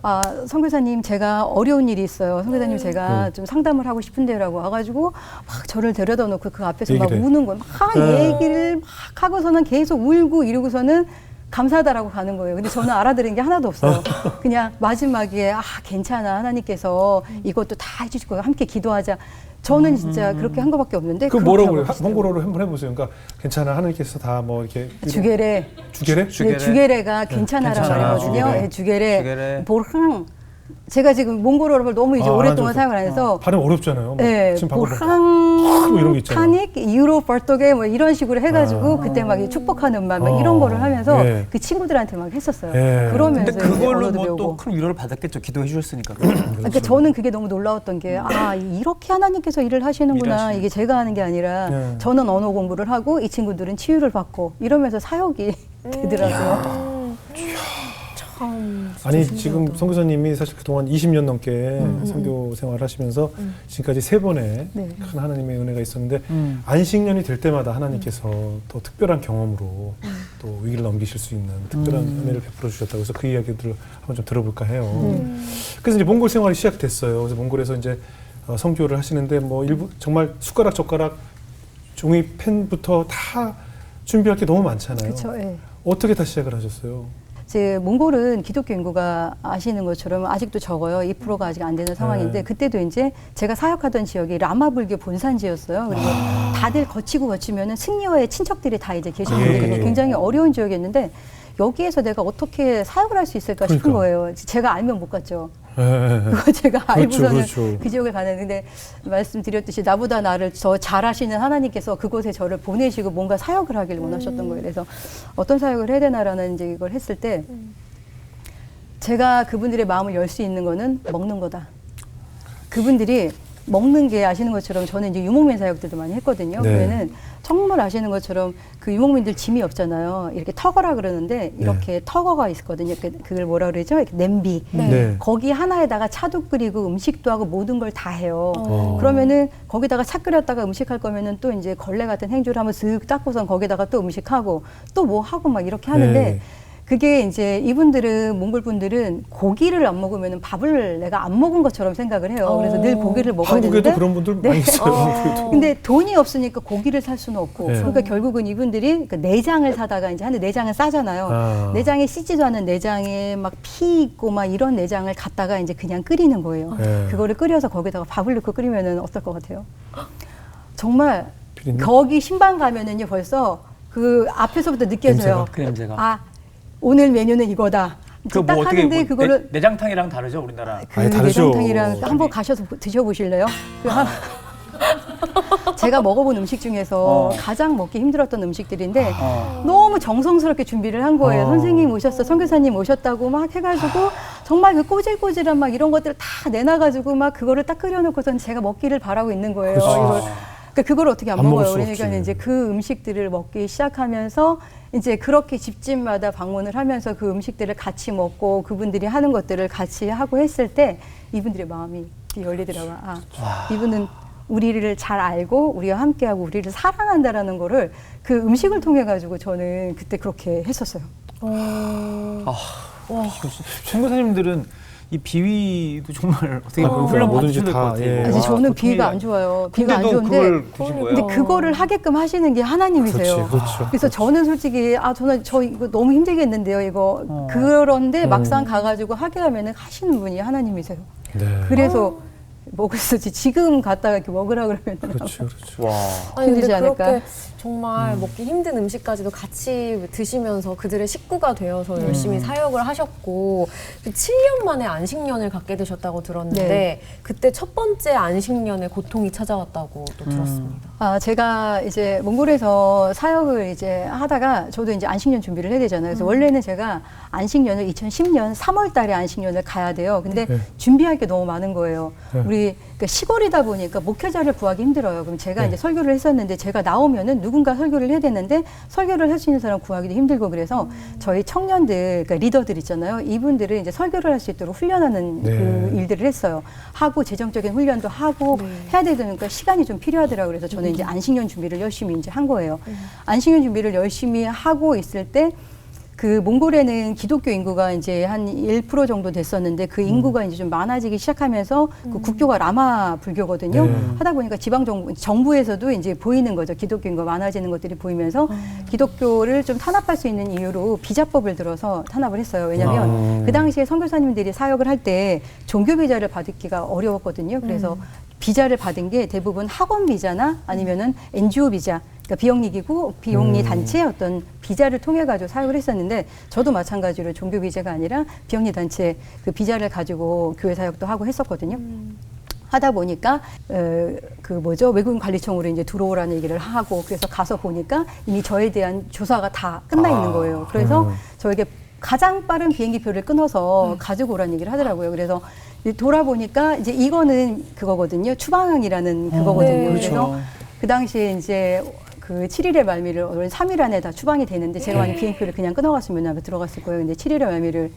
[SPEAKER 4] 아, 선교사님 제가 어려운 일이 있어요. 선교사님 제가 좀 상담을 하고 싶은데요라고 와가지고 막 저를 데려다 놓고 그 앞에서 막
[SPEAKER 1] 얘기를 해.
[SPEAKER 4] 우는 거예요. 막 얘기를 막 하고서는 계속 울고 이러고서는 감사하다라고 가는 거예요. 근데 저는 알아들은 게 하나도 없어요. 그냥 마지막에 아 괜찮아 하나님께서 이것도 다 해주실 거예요. 함께 기도하자. 저는 진짜 그렇게 한 거밖에 없는데
[SPEAKER 1] 그 뭐라고 그래요?
[SPEAKER 4] 그렇게 하고
[SPEAKER 1] 몽골어로 한번 해보세요. 그러니까 괜찮아 하나님께서 다 뭐 이렇게
[SPEAKER 4] 주게레
[SPEAKER 1] 주게래?
[SPEAKER 4] 네, 주게레가 괜찮아라는
[SPEAKER 3] 괜찮아.
[SPEAKER 4] 말이거든요.
[SPEAKER 3] 주게레.
[SPEAKER 4] 네, 주게레.
[SPEAKER 3] 주게레.
[SPEAKER 4] 보랑. 제가 지금 몽골어를 너무 이제 오랫동안 사용을 안 해서
[SPEAKER 1] 발음 어렵잖아요.
[SPEAKER 4] 네,
[SPEAKER 1] 지금 방금
[SPEAKER 4] 보랑,
[SPEAKER 1] 뭐 이런 게 있잖아요.
[SPEAKER 4] 타닉, 유로, 벌떡에 뭐 이런 식으로 해가지고 그때 막 축복하는 말 막 이런 거를 하면서
[SPEAKER 1] 예.
[SPEAKER 4] 그 친구들한테 막 했었어요.
[SPEAKER 1] 예.
[SPEAKER 4] 그러면서
[SPEAKER 3] 근데
[SPEAKER 4] 이제
[SPEAKER 3] 그걸로
[SPEAKER 4] 언어도
[SPEAKER 3] 뭐
[SPEAKER 4] 배우고.
[SPEAKER 3] 또 큰 위로를 받았겠죠. 기도해 주셨으니까.
[SPEAKER 4] 그러니까 저는 그게 너무 놀라웠던 게 아 이렇게 하나님께서 일을 하시는구나
[SPEAKER 3] 일하시는.
[SPEAKER 4] 이게 제가 하는 게 아니라
[SPEAKER 1] 네.
[SPEAKER 4] 저는 언어 공부를 하고 이 친구들은 치유를 받고 이러면서 사역이 되더라고요.
[SPEAKER 2] 참.
[SPEAKER 1] 아니
[SPEAKER 2] 진짜
[SPEAKER 1] 지금
[SPEAKER 2] 신기하다.
[SPEAKER 1] 선교사님이 사실 그동안 20년 넘게 선교 생활을 하시면서 지금까지 3번의
[SPEAKER 4] 네.
[SPEAKER 1] 큰 하나님의 은혜가 있었는데 안식년이 될 때마다 하나님께서 더 특별한 경험으로 또 위기를 넘기실 수 있는 특별한 은혜를 베풀어 주셨다고 해서 그 이야기들을 한번 좀 들어볼까 해요. 그래서 이제 몽골 생활이 시작됐어요. 그래서 몽골에서 이제 선교를 하시는데 뭐 일부 정말 숟가락 젓가락 종이 펜부터 다 준비할 게 너무 많잖아요.
[SPEAKER 4] 그렇죠. 예.
[SPEAKER 1] 어떻게 다 시작을 하셨어요?
[SPEAKER 4] 이제 몽골은 기독교 인구가 아시는 것처럼 아직도 적어요. 2%가 아직 안 되는 상황인데
[SPEAKER 1] 네.
[SPEAKER 4] 그때도 이제 제가 사역하던 지역이 라마 불교 본산지였어요. 그리고 다들 거치면은 승려의 친척들이 다 이제 계시는
[SPEAKER 1] 예,
[SPEAKER 4] 거예요.
[SPEAKER 1] 예.
[SPEAKER 4] 굉장히 어려운 지역이었는데 여기에서 내가 어떻게 사역을 할 수 있을까 싶은
[SPEAKER 1] 그러니까.
[SPEAKER 4] 거예요. 제가 알면 못 갔죠.
[SPEAKER 1] 예.
[SPEAKER 4] 그거 제가 알고서는
[SPEAKER 1] 그렇죠.
[SPEAKER 4] 그 지역을 가는데 말씀드렸듯이 나보다 나를 더 잘하시는 하나님께서 그곳에 저를 보내시고 뭔가 사역을 하기를 원하셨던 거예요. 그래서 어떤 사역을 해야 되나라는 이제 이걸 했을 때 제가 그분들의 마음을 열 수 있는 거는 먹는 거다. 그분들이 먹는 게 아시는 것처럼 저는 이제 유목민 사역들도 많이 했거든요.
[SPEAKER 1] 네.
[SPEAKER 4] 그러면은 정말 아시는 것처럼 그 유목민들 짐이 없잖아요. 이렇게 턱어라 그러는데 이렇게 턱어가 있거든요. 그걸 뭐라 그러죠? 이렇게 냄비.
[SPEAKER 1] 네.
[SPEAKER 4] 거기 하나에다가 차도 끓이고 음식도 하고 모든 걸 다 해요.
[SPEAKER 1] 어.
[SPEAKER 4] 그러면은 거기다가 차 끓였다가 음식할 거면은 또 이제 걸레 같은 행주를 하면 슥 닦고선 거기다가 또 음식하고 또 뭐 하고 막 이렇게 하는데
[SPEAKER 1] 네.
[SPEAKER 4] 그게 이제 이분들은 몽골 분들은 고기를 안 먹으면 밥을 내가 안 먹은 것처럼 생각을 해요. 그래서 늘 고기를 먹어야
[SPEAKER 1] 한국에도
[SPEAKER 4] 되는데
[SPEAKER 1] 그런 분들
[SPEAKER 4] 네.
[SPEAKER 1] 많이 있어요.
[SPEAKER 4] 근데 돈이 없으니까 고기를 살 수는 없고
[SPEAKER 1] 네.
[SPEAKER 4] 그러니까 결국은 이분들이 그 내장을 사다가 이제 하는데 내장은 싸잖아요.
[SPEAKER 1] 아.
[SPEAKER 4] 내장에 씻지도 않은 내장에 막 피 있고 막 이런 내장을 갖다가 이제 그냥 끓이는 거예요.
[SPEAKER 1] 네.
[SPEAKER 4] 그거를 끓여서 거기다가 밥을 넣고 끓이면은 어떨 것 같아요? 정말
[SPEAKER 1] 피디님?
[SPEAKER 4] 거기 신방 가면은요 벌써 그 앞에서부터 느껴져요.
[SPEAKER 3] 그 냄새가.
[SPEAKER 4] 아 오늘 메뉴는 이거다.
[SPEAKER 3] 그
[SPEAKER 4] 딱
[SPEAKER 3] 뭐 어떻게
[SPEAKER 4] 하는데 그거를
[SPEAKER 3] 내장탕이랑 다르죠 우리나라.
[SPEAKER 4] 그
[SPEAKER 1] 아니, 다르죠.
[SPEAKER 4] 내장탕이랑 한번 가셔서 드셔보실래요? 제가 먹어본 음식 중에서 가장 먹기 힘들었던 음식들인데 너무 정성스럽게 준비를 한 거예요. 선생님 오셨어, 선교사님 오셨다고 막 해가지고 정말 그 꼬질꼬질한 막 이런 것들을 다 내놔가지고 막 그거를 딱 끓여놓고선 제가 먹기를 바라고 있는 거예요. 이걸. 그러니까 그걸 어떻게 안
[SPEAKER 1] 안 먹을
[SPEAKER 4] 먹어요?
[SPEAKER 1] 수
[SPEAKER 4] 그러니까
[SPEAKER 1] 없지.
[SPEAKER 4] 이제 그 음식들을 먹기 시작하면서 이제 그렇게 집집마다 방문을 하면서 그 음식들을 같이 먹고 그분들이 하는 것들을 같이 하고 했을 때 이분들의 마음이 열리더라고요. 아, 이분은 우리를 잘 알고 우리와 함께하고 우리를 사랑한다라는 거를 그 음식을 통해 가지고 저는 그때 그렇게 했었어요.
[SPEAKER 3] 선교사님들은 이 비위도 정말 어떻게 보면
[SPEAKER 1] 그러니까
[SPEAKER 3] 훈련
[SPEAKER 1] 뭐든지
[SPEAKER 3] 받으셔야 될 것
[SPEAKER 1] 다,
[SPEAKER 3] 같아요.
[SPEAKER 1] 예.
[SPEAKER 4] 아니, 저는
[SPEAKER 3] 보통이
[SPEAKER 4] 비위가 안 좋아요. 비위가 안
[SPEAKER 3] 근데도
[SPEAKER 4] 좋은데
[SPEAKER 3] 그걸 드신 거예요?
[SPEAKER 4] 근데 그거를 하게끔 하시는 게 하나님이세요.
[SPEAKER 1] 그렇지, 그렇죠.
[SPEAKER 4] 그래서 저는 솔직히 저는 저 이거 너무 힘들겠는데요. 이거 그런데 막상 가가지고 하게 하면은 하시는 분이 하나님이세요.
[SPEAKER 1] 네.
[SPEAKER 4] 그래서 먹을 수 있지. 지금 갔다가 이렇게 먹으라 그러면
[SPEAKER 1] 그렇죠, 그렇죠.
[SPEAKER 3] 와.
[SPEAKER 2] 아니 근데
[SPEAKER 4] 힘들지 않을까?
[SPEAKER 2] 그렇게 정말 먹기 힘든 음식까지도 같이 드시면서 그들의 식구가 되어서 열심히 사역을 하셨고 7년 만에 안식년을 갖게 되셨다고 들었는데
[SPEAKER 4] 네.
[SPEAKER 2] 그때 첫 번째 안식년에 고통이 찾아왔다고 또 들었습니다.
[SPEAKER 4] 제가 이제 몽골에서 사역을 이제 하다가 저도 이제 안식년 준비를 해야 되잖아요. 그래서 원래는 제가 안식년을 2010년 3월 달에 안식년을 가야 돼요. 근데
[SPEAKER 1] 네.
[SPEAKER 4] 준비할 게 너무 많은 거예요.
[SPEAKER 1] 네.
[SPEAKER 4] 우리 그러니까 시골이다 보니까 목회자를 구하기 힘들어요. 그럼 제가
[SPEAKER 1] 네.
[SPEAKER 4] 이제 설교를 했었는데 제가 나오면은 누군가 설교를 해야 되는데 설교를 할 수 있는 사람 구하기도 힘들고 그래서 저희 청년들, 그러니까 리더들 있잖아요. 이분들을 이제 설교를 할 수 있도록 훈련하는
[SPEAKER 1] 네.
[SPEAKER 4] 그 일들을 했어요. 하고 재정적인 훈련도 하고 해야 되니까 시간이 좀 필요하더라고요. 그래서 저는 이제 안식년 준비를 열심히 이제 한 거예요. 안식년 준비를 열심히 하고 있을 때 그 몽골에는 기독교 인구가 이제 한 1% 정도 됐었는데 그 인구가 이제 좀 많아지기 시작하면서 그 국교가 라마 불교거든요.
[SPEAKER 1] 네.
[SPEAKER 4] 하다 보니까 지방 정부에서도 이제 보이는 거죠. 기독교 인구가 많아지는 것들이 보이면서 기독교를 좀 탄압할 수 있는 이유로 비자법을 들어서 탄압을 했어요. 왜냐하면 그 당시에 선교사님들이 사역을 할 때 종교 비자를 받기가 어려웠거든요. 그래서 비자를 받은 게 대부분 학원 비자나 아니면은 NGO 비자, 그러니까 비영리기구, 비영리 단체의 어떤 비자를 통해 가지고 사역을 했었는데 저도 마찬가지로 종교 비자가 아니라 비영리 단체 그 비자를 가지고 교회 사역도 하고 했었거든요. 하다 보니까 외국인 관리청으로 이제 들어오라는 얘기를 하고 그래서 가서 보니까 이미 저에 대한 조사가 다 끝나 있는 거예요. 그래서 저에게 가장 빠른 비행기표를 끊어서 가지고 오라는 얘기를 하더라고요. 그래서 돌아보니까 이제 이거는 그거거든요. 추방항이라는 그거거든요.
[SPEAKER 3] 그렇죠.
[SPEAKER 4] 그래서 그 당시에 이제 그 7일의 말미를 3일 안에 다 추방이 되는데 제가 만약 비행기표를 그냥 끊어갔으면 아마 들어갔을 거예요. 근데 7일의 말미를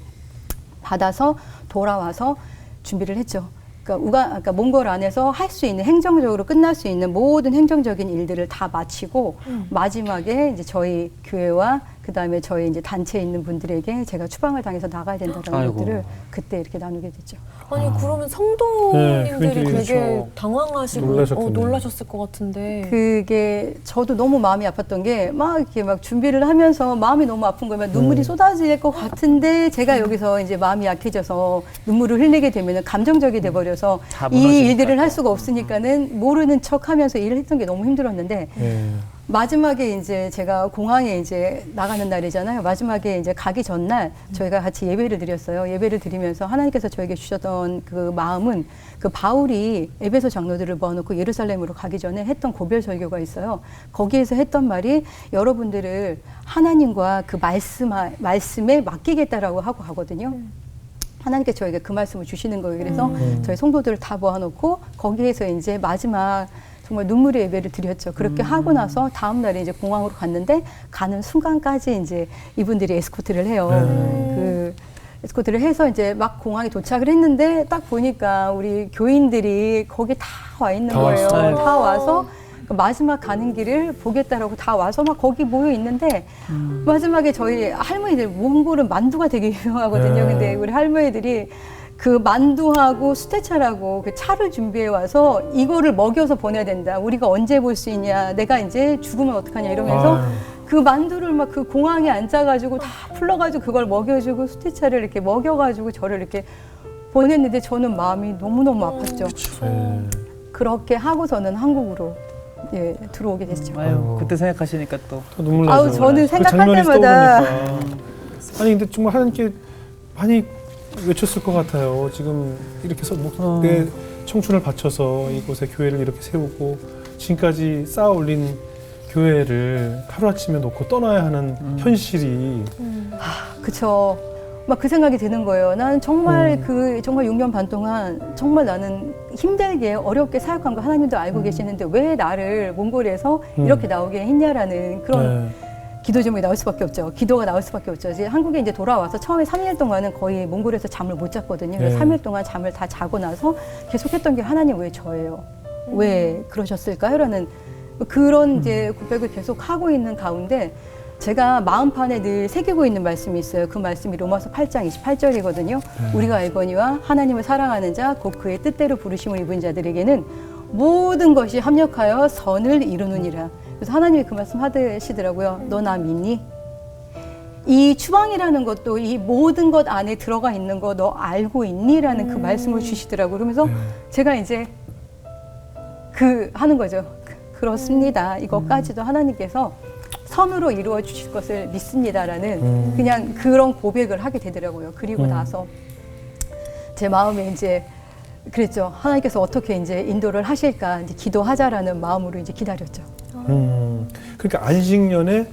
[SPEAKER 4] 받아서 돌아와서 준비를 했죠. 그러니까 몽골 안에서 할 수 있는 행정적으로 끝날 수 있는 모든 행정적인 일들을 다 마치고 마지막에 이제 저희 교회와 그다음에 저희 이제 단체에 있는 분들에게 제가 추방을 당해서 나가야 된다는
[SPEAKER 3] 아이고.
[SPEAKER 4] 것들을 그때 이렇게 나누게 됐죠.
[SPEAKER 2] 아니 그러면
[SPEAKER 1] 네,
[SPEAKER 2] 성도님들이
[SPEAKER 1] 그분들이
[SPEAKER 2] 되게
[SPEAKER 3] 그렇죠.
[SPEAKER 2] 당황하시고
[SPEAKER 1] 놀라셨겠네요.
[SPEAKER 2] 놀라셨을 것 같은데.
[SPEAKER 4] 그게 저도 너무 마음이 아팠던 게 막 이렇게 막 준비를 하면서 마음이 너무 아픈 거예요. 막 눈물이 쏟아질 것 같은데 제가 여기서 이제 마음이 약해져서 눈물을 흘리게 되면 감정적이 돼버려서
[SPEAKER 3] 다
[SPEAKER 4] 이
[SPEAKER 3] 무너지니까
[SPEAKER 4] 일들을 할
[SPEAKER 3] 또.
[SPEAKER 4] 수가 없으니까는 모르는 척 하면서 일을 했던 게 너무 힘들었는데
[SPEAKER 1] 네.
[SPEAKER 4] 마지막에 이제 제가 공항에 이제 나가는 날이잖아요. 마지막에 이제 가기 전날 저희가 같이 예배를 드렸어요. 예배를 드리면서 하나님께서 저에게 주셨던 그 마음은 그 바울이 에베소 장로들을 모아놓고 예루살렘으로 가기 전에 했던 고별 설교가 있어요. 거기에서 했던 말이 여러분들을 하나님과 그 말씀에 맡기겠다라고 하고 가거든요. 하나님께 저에게 그 말씀을 주시는 거예요. 그래서 저희 성도들을 다 모아놓고 거기에서 이제 마지막 정말 눈물의 예배를 드렸죠. 그렇게 하고 나서 다음 날에 이제 공항으로 갔는데 가는 순간까지 이제 이분들이 에스코트를 해요. 그 에스코트를 해서 이제 막 공항에 도착을 했는데 딱 보니까 우리 교인들이 거기 다 와 있는
[SPEAKER 1] 다
[SPEAKER 4] 거예요.
[SPEAKER 1] 왔어요.
[SPEAKER 4] 다 와서 그 마지막 가는 길을 보겠다라고 다 와서 막 거기 모여 있는데 마지막에 저희 할머니들 몽골은 만두가 되게 유명하거든요. 근데 우리 할머니들이 그 만두하고 수태차라고 그 차를 준비해 와서 이거를 먹여서 보내야 된다. 우리가 언제 볼 수 있냐. 내가 이제 죽으면 어떡하냐 이러면서
[SPEAKER 1] 아유.
[SPEAKER 4] 그 만두를 막 그 공항에 앉아가지고 다 풀러가지고 그걸 먹여주고 수태차를 이렇게 먹여가지고 저를 이렇게 보냈는데 저는 마음이 너무너무 아팠죠.
[SPEAKER 1] 네.
[SPEAKER 4] 그렇게 하고서는 한국으로 예, 들어오게 됐죠.
[SPEAKER 3] 아유,
[SPEAKER 1] 아이고.
[SPEAKER 3] 그때 생각하시니까 또
[SPEAKER 1] 또 눈물 나죠.
[SPEAKER 4] 아우, 저는
[SPEAKER 1] 그
[SPEAKER 4] 생각할
[SPEAKER 1] 장면이
[SPEAKER 4] 때마다
[SPEAKER 1] 떠오르니까. 아니 근데 정말 하나님께 많이 외쳤을 것 같아요. 지금 이렇게 내 청춘을 바쳐서 이곳에 교회를 이렇게 세우고 지금까지 쌓아 올린 교회를 하루아침에 놓고 떠나야 하는 현실이
[SPEAKER 4] 그쵸. 막 그 생각이 드는 거예요. 난 정말 정말 6년 반 동안 정말 나는 힘들게 어렵게 사역한 거 하나님도 알고 계시는데 왜 나를 몽골에서 이렇게 나오게 했냐라는 그런
[SPEAKER 1] 네.
[SPEAKER 4] 기도 제목이 나올 수밖에 없죠. 기도가 나올 수밖에 없죠. 이제 한국에 이제 돌아와서 처음에 3일 동안은 거의 몽골에서 잠을 못 잤거든요. 그래서
[SPEAKER 1] 네.
[SPEAKER 4] 3일 동안 잠을 다 자고 나서 계속했던 게 하나님 왜 저예요? 왜 그러셨을까요? 라는 그런 이제 고백을 계속 하고 있는 가운데 제가 마음판에 늘 새기고 있는 말씀이 있어요. 그 말씀이 로마서 8장 28절이거든요. 우리가 알거니와 하나님을 사랑하는 자, 곧 그의 뜻대로 부르심을 입은 자들에게는 모든 것이 합력하여 선을 이루느니라. 그래서 하나님이 그 말씀 하시더라고요. 너 나 믿니? 이 추방이라는 것도 이 모든 것 안에 들어가 있는 거 너 알고 있니? 라는 그 말씀을 주시더라고요. 그러면서 제가 이제 하는 거죠. 그렇습니다. 이것까지도 하나님께서 선으로 이루어 주실 것을 믿습니다라는 그냥 그런 고백을 하게 되더라고요. 그리고 나서 제 마음에 이제 그랬죠. 하나님께서 어떻게 이제 인도를 하실까 이제 기도하자라는 마음으로 이제 기다렸죠.
[SPEAKER 1] 그러니까 안식년에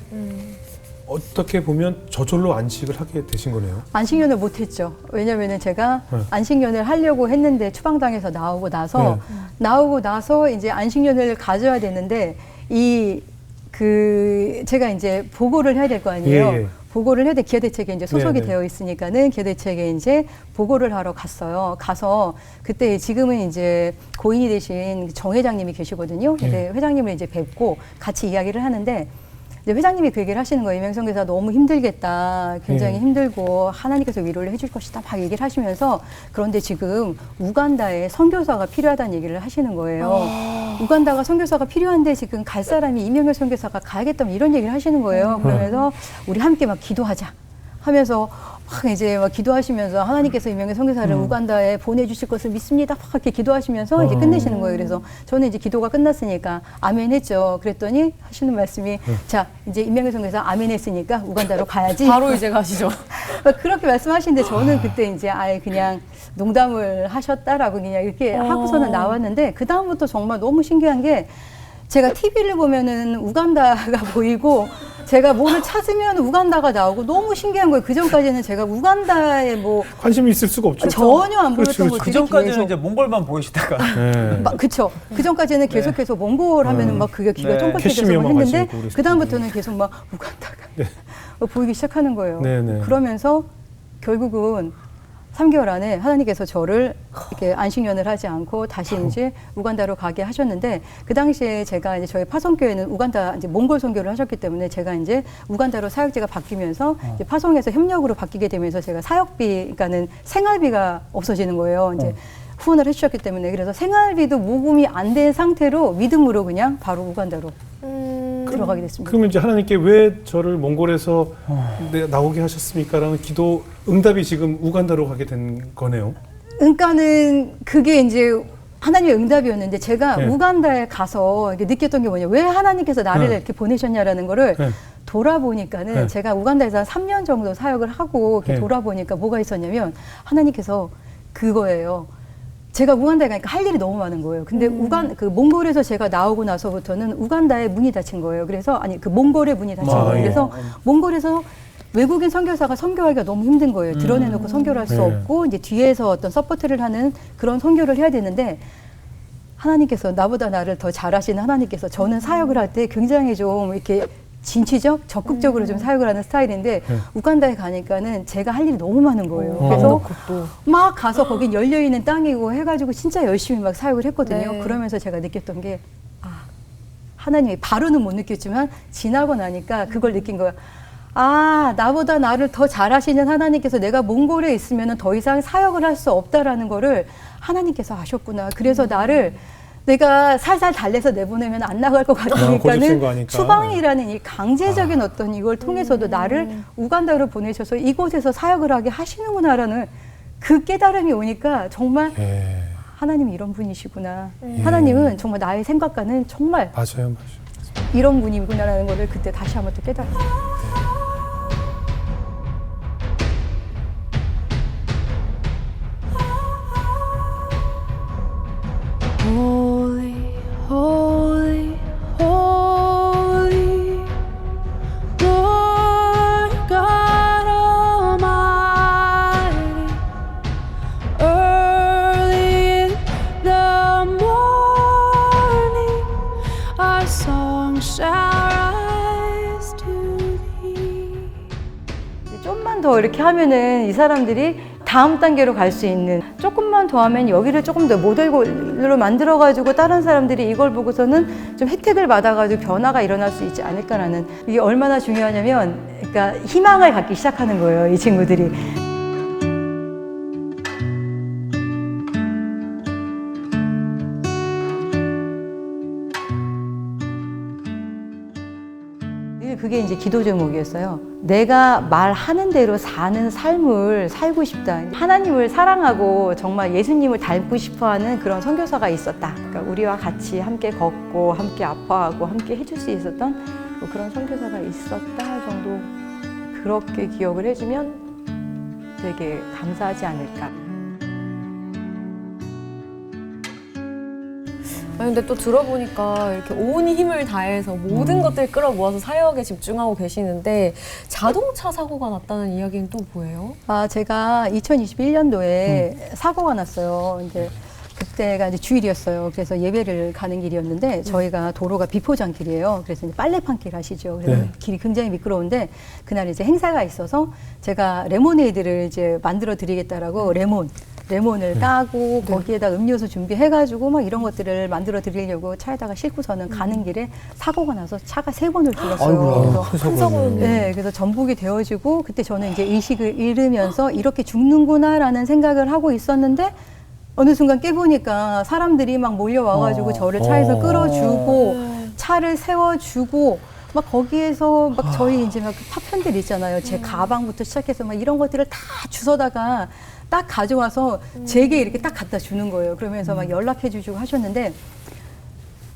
[SPEAKER 1] 어떻게 보면 저절로 안식을 하게 되신 거네요.
[SPEAKER 4] 안식년을 못했죠. 왜냐면은 제가 안식년을 하려고 했는데 추방당해서 나오고 나서 이제 안식년을 가져야 되는데 제가 이제 보고를 해야 될 거 아니에요.
[SPEAKER 1] 예.
[SPEAKER 4] 보고를 해야 돼. 기여대책에 이제 소속이
[SPEAKER 1] 네네.
[SPEAKER 4] 되어 있으니까는 기여대책에 이제 보고를 하러 갔어요. 가서 그때 지금은 이제 고인이 되신 정 회장님이 계시거든요. 근데 회장님을 이제 뵙고 같이 이야기를 하는데 이제 회장님이 그 얘기를 하시는 거예요. 이명성 교사 너무 힘들겠다. 굉장히 힘들고 하나님께서 위로를 해줄 것이다. 막 얘기를 하시면서 그런데 지금 우간다에 선교사가 필요하다는 얘기를 하시는 거예요. 우간다가 선교사가 필요한데 지금 갈 사람이 이명열 선교사가 가야겠다. 이런 얘기를 하시는 거예요. 그러면서 우리 함께 막 기도하자 하면서 막 이제 막 기도하시면서 하나님께서 이명의 선교사를 우간다에 보내주실 것을 믿습니다. 막 이렇게 기도하시면서 이제 끝내시는 거예요. 그래서 저는 이제 기도가 끝났으니까 아멘 했죠. 그랬더니 하시는 말씀이 자 이제 이명의 선교사 아멘 했으니까 우간다로 가야지.
[SPEAKER 2] 바로 이제 가시죠.
[SPEAKER 4] 그렇게 말씀하시는데 저는 그때 이제 아예 그냥 농담을 하셨다라고 그냥 이렇게 하고서는 나왔는데 그 다음부터 정말 너무 신기한 게 제가 TV를 보면은 우간다가 보이고 제가 뭐를 찾으면 우간다가 나오고 너무 신기한 거예요. 그 전까지는 제가 우간다에 뭐
[SPEAKER 1] 관심이 있을 수가 없죠.
[SPEAKER 4] 전혀 안 보였던
[SPEAKER 1] 그렇죠,
[SPEAKER 4] 것들이
[SPEAKER 3] 그 전까지는
[SPEAKER 4] 계속
[SPEAKER 3] 이제 몽골만 보이시다가
[SPEAKER 1] 네.
[SPEAKER 4] 그쵸. 그 전까지는 계속해서 몽골 하면은 막 그게 귀가
[SPEAKER 3] 네.
[SPEAKER 4] 쫑긋해져서
[SPEAKER 1] 캐시미어 막
[SPEAKER 4] 했는데
[SPEAKER 1] 하시고 그랬을
[SPEAKER 4] 그 다음부터는 계속 막 우간다가 보이기 시작하는 거예요.
[SPEAKER 1] 네, 네.
[SPEAKER 4] 그러면서 결국은 3개월 안에 하나님께서 저를 이렇게 안식년을 하지 않고 다시 이제 우간다로 가게 하셨는데, 그 당시에 제가 이제 저희 파송교회는 우간다 이제 몽골 선교를 하셨기 때문에 제가 이제 우간다로 사역지가 바뀌면서 이제 파송에서 협력으로 바뀌게 되면서 제가 사역비, 그러니까는 생활비가 없어지는 거예요. 이제 후원을 해주셨기 때문에. 그래서 생활비도 모금이 안 된 상태로 믿음으로 그냥 바로 우간다로 들어가게 됐습니다.
[SPEAKER 1] 그러면 이제 하나님께 왜 저를 몽골에서 나오게 하셨습니까? 라는 기도 응답이 지금 우간다로 가게 된 거네요.
[SPEAKER 4] 그러니까는 그게 이제 하나님의 응답이었는데, 제가
[SPEAKER 1] 네.
[SPEAKER 4] 우간다에 가서 이렇게 느꼈던 게 뭐냐, 왜 하나님께서 나를
[SPEAKER 1] 네.
[SPEAKER 4] 이렇게 보내셨냐라는 거를
[SPEAKER 1] 네.
[SPEAKER 4] 돌아보니까는
[SPEAKER 1] 네.
[SPEAKER 4] 제가 우간다에서 한 3년 정도 사역을 하고 이렇게
[SPEAKER 1] 네.
[SPEAKER 4] 돌아보니까 뭐가 있었냐면, 하나님께서 그거예요. 제가 우간다에 가니까 할 일이 너무 많은 거예요. 근데 그 몽골에서 제가 나오고 나서부터는 우간다에 문이 닫힌 거예요. 그래서 아니 그 몽골에 문이 닫힌
[SPEAKER 1] 아,
[SPEAKER 4] 거예요.
[SPEAKER 1] 예.
[SPEAKER 4] 그래서 몽골에서 외국인 선교사가 선교하기가 너무 힘든 거예요. 드러내놓고 선교를 할 수
[SPEAKER 1] 네.
[SPEAKER 4] 없고 이제 뒤에서 어떤 서포트를 하는 그런 선교를 해야 되는데, 하나님께서 나보다 나를 더 잘하시는 하나님께서, 저는 사역을 할 때 굉장히 좀 이렇게 진취적, 적극적으로 좀 사역을 하는 스타일인데 우간다에 가니까는 제가 할 일이 너무 많은 거예요. 그래서 막 가서 거긴 열려있는 땅이고 해가지고 진짜 열심히 막 사역을 했거든요.
[SPEAKER 2] 네.
[SPEAKER 4] 그러면서 제가 느꼈던 게, 하나님이 바로는 못 느꼈지만 지나고 나니까 그걸 느낀 거예요. 나보다 나를 더 잘하시는 하나님께서 내가 몽골에 있으면 더 이상 사역을 할 수 없다라는 거를 하나님께서 아셨구나. 그래서 나를 내가 살살 달래서 내보내면 안 나갈 것
[SPEAKER 1] 고집진 거
[SPEAKER 4] 같으니까는
[SPEAKER 1] 아니까.
[SPEAKER 4] 추방이라는 이 강제적인 어떤 이걸 통해서도 나를 우간다로 보내셔서 이곳에서 사역을 하게 하시는구나라는 그 깨달음이 오니까 정말
[SPEAKER 1] 예.
[SPEAKER 4] 하나님이 이런 분이시구나. 하나님은 정말 나의 생각과는 정말
[SPEAKER 1] 맞아요.
[SPEAKER 4] 이런 분이구나라는 거를 그때 다시 한번 또 깨달았어요.
[SPEAKER 5] Holy, holy, holy, Lord God Almighty. Early in the morning, our song shall rise to thee.
[SPEAKER 4] 좀만 더 이렇게 하면은 이 사람들이 다음 단계로 갈 수 있는, 조금만 더 하면 여기를 조금 더 모델로 만들어가지고 다른 사람들이 이걸 보고서는 좀 혜택을 받아가지고 변화가 일어날 수 있지 않을까라는, 이게 얼마나 중요하냐면, 그러니까 희망을 갖기 시작하는 거예요, 이 친구들이. 그게 이제 기도 제목이었어요. 내가 말하는 대로 사는 삶을 살고 싶다. 하나님을 사랑하고 정말 예수님을 닮고 싶어하는 그런 선교사가 있었다. 그러니까 우리와 같이 함께 걷고 함께 아파하고 함께 해줄 수 있었던 뭐 그런 선교사가 있었다 정도, 그렇게 기억을 해주면 되게 감사하지 않을까.
[SPEAKER 2] 아니, 근데 또 들어보니까 이렇게 온 힘을 다해서 모든 것들을 끌어모아서 사역에 집중하고 계시는데, 자동차 사고가 났다는 이야기는 또 뭐예요?
[SPEAKER 4] 제가 2021년도에 사고가 났어요. 이제 그때가 이제 주일이었어요. 그래서 예배를 가는 길이었는데, 저희가 도로가 비포장 길이에요. 그래서 이제 빨래판길 아시죠? 그래서
[SPEAKER 1] 네.
[SPEAKER 4] 길이 굉장히 미끄러운데, 그날 이제 행사가 있어서 제가 레모네이드를 이제 만들어 드리겠다라고 레몬을 따고 거기에다 음료수 준비해가지고 막 이런 것들을 만들어 드리려고 차에다가 싣고서는 가는 길에 사고가 나서 차가 3번을 불렀어요. 그래서 네, 그래서 전복이 되어지고, 그때 저는 이제 의식을 잃으면서 이렇게 죽는구나라는 생각을 하고 있었는데, 어느 순간 깨보니까 사람들이 막 몰려와가지고 저를 차에서 끌어주고 차를 세워주고, 막 거기에서 막 저희 이제 막 파편들 있잖아요. 제 가방부터 시작해서 막 이런 것들을 다 주워다가 딱 가져와서 제게 이렇게 딱 갖다 주는 거예요. 그러면서 막 연락해 주시고 하셨는데,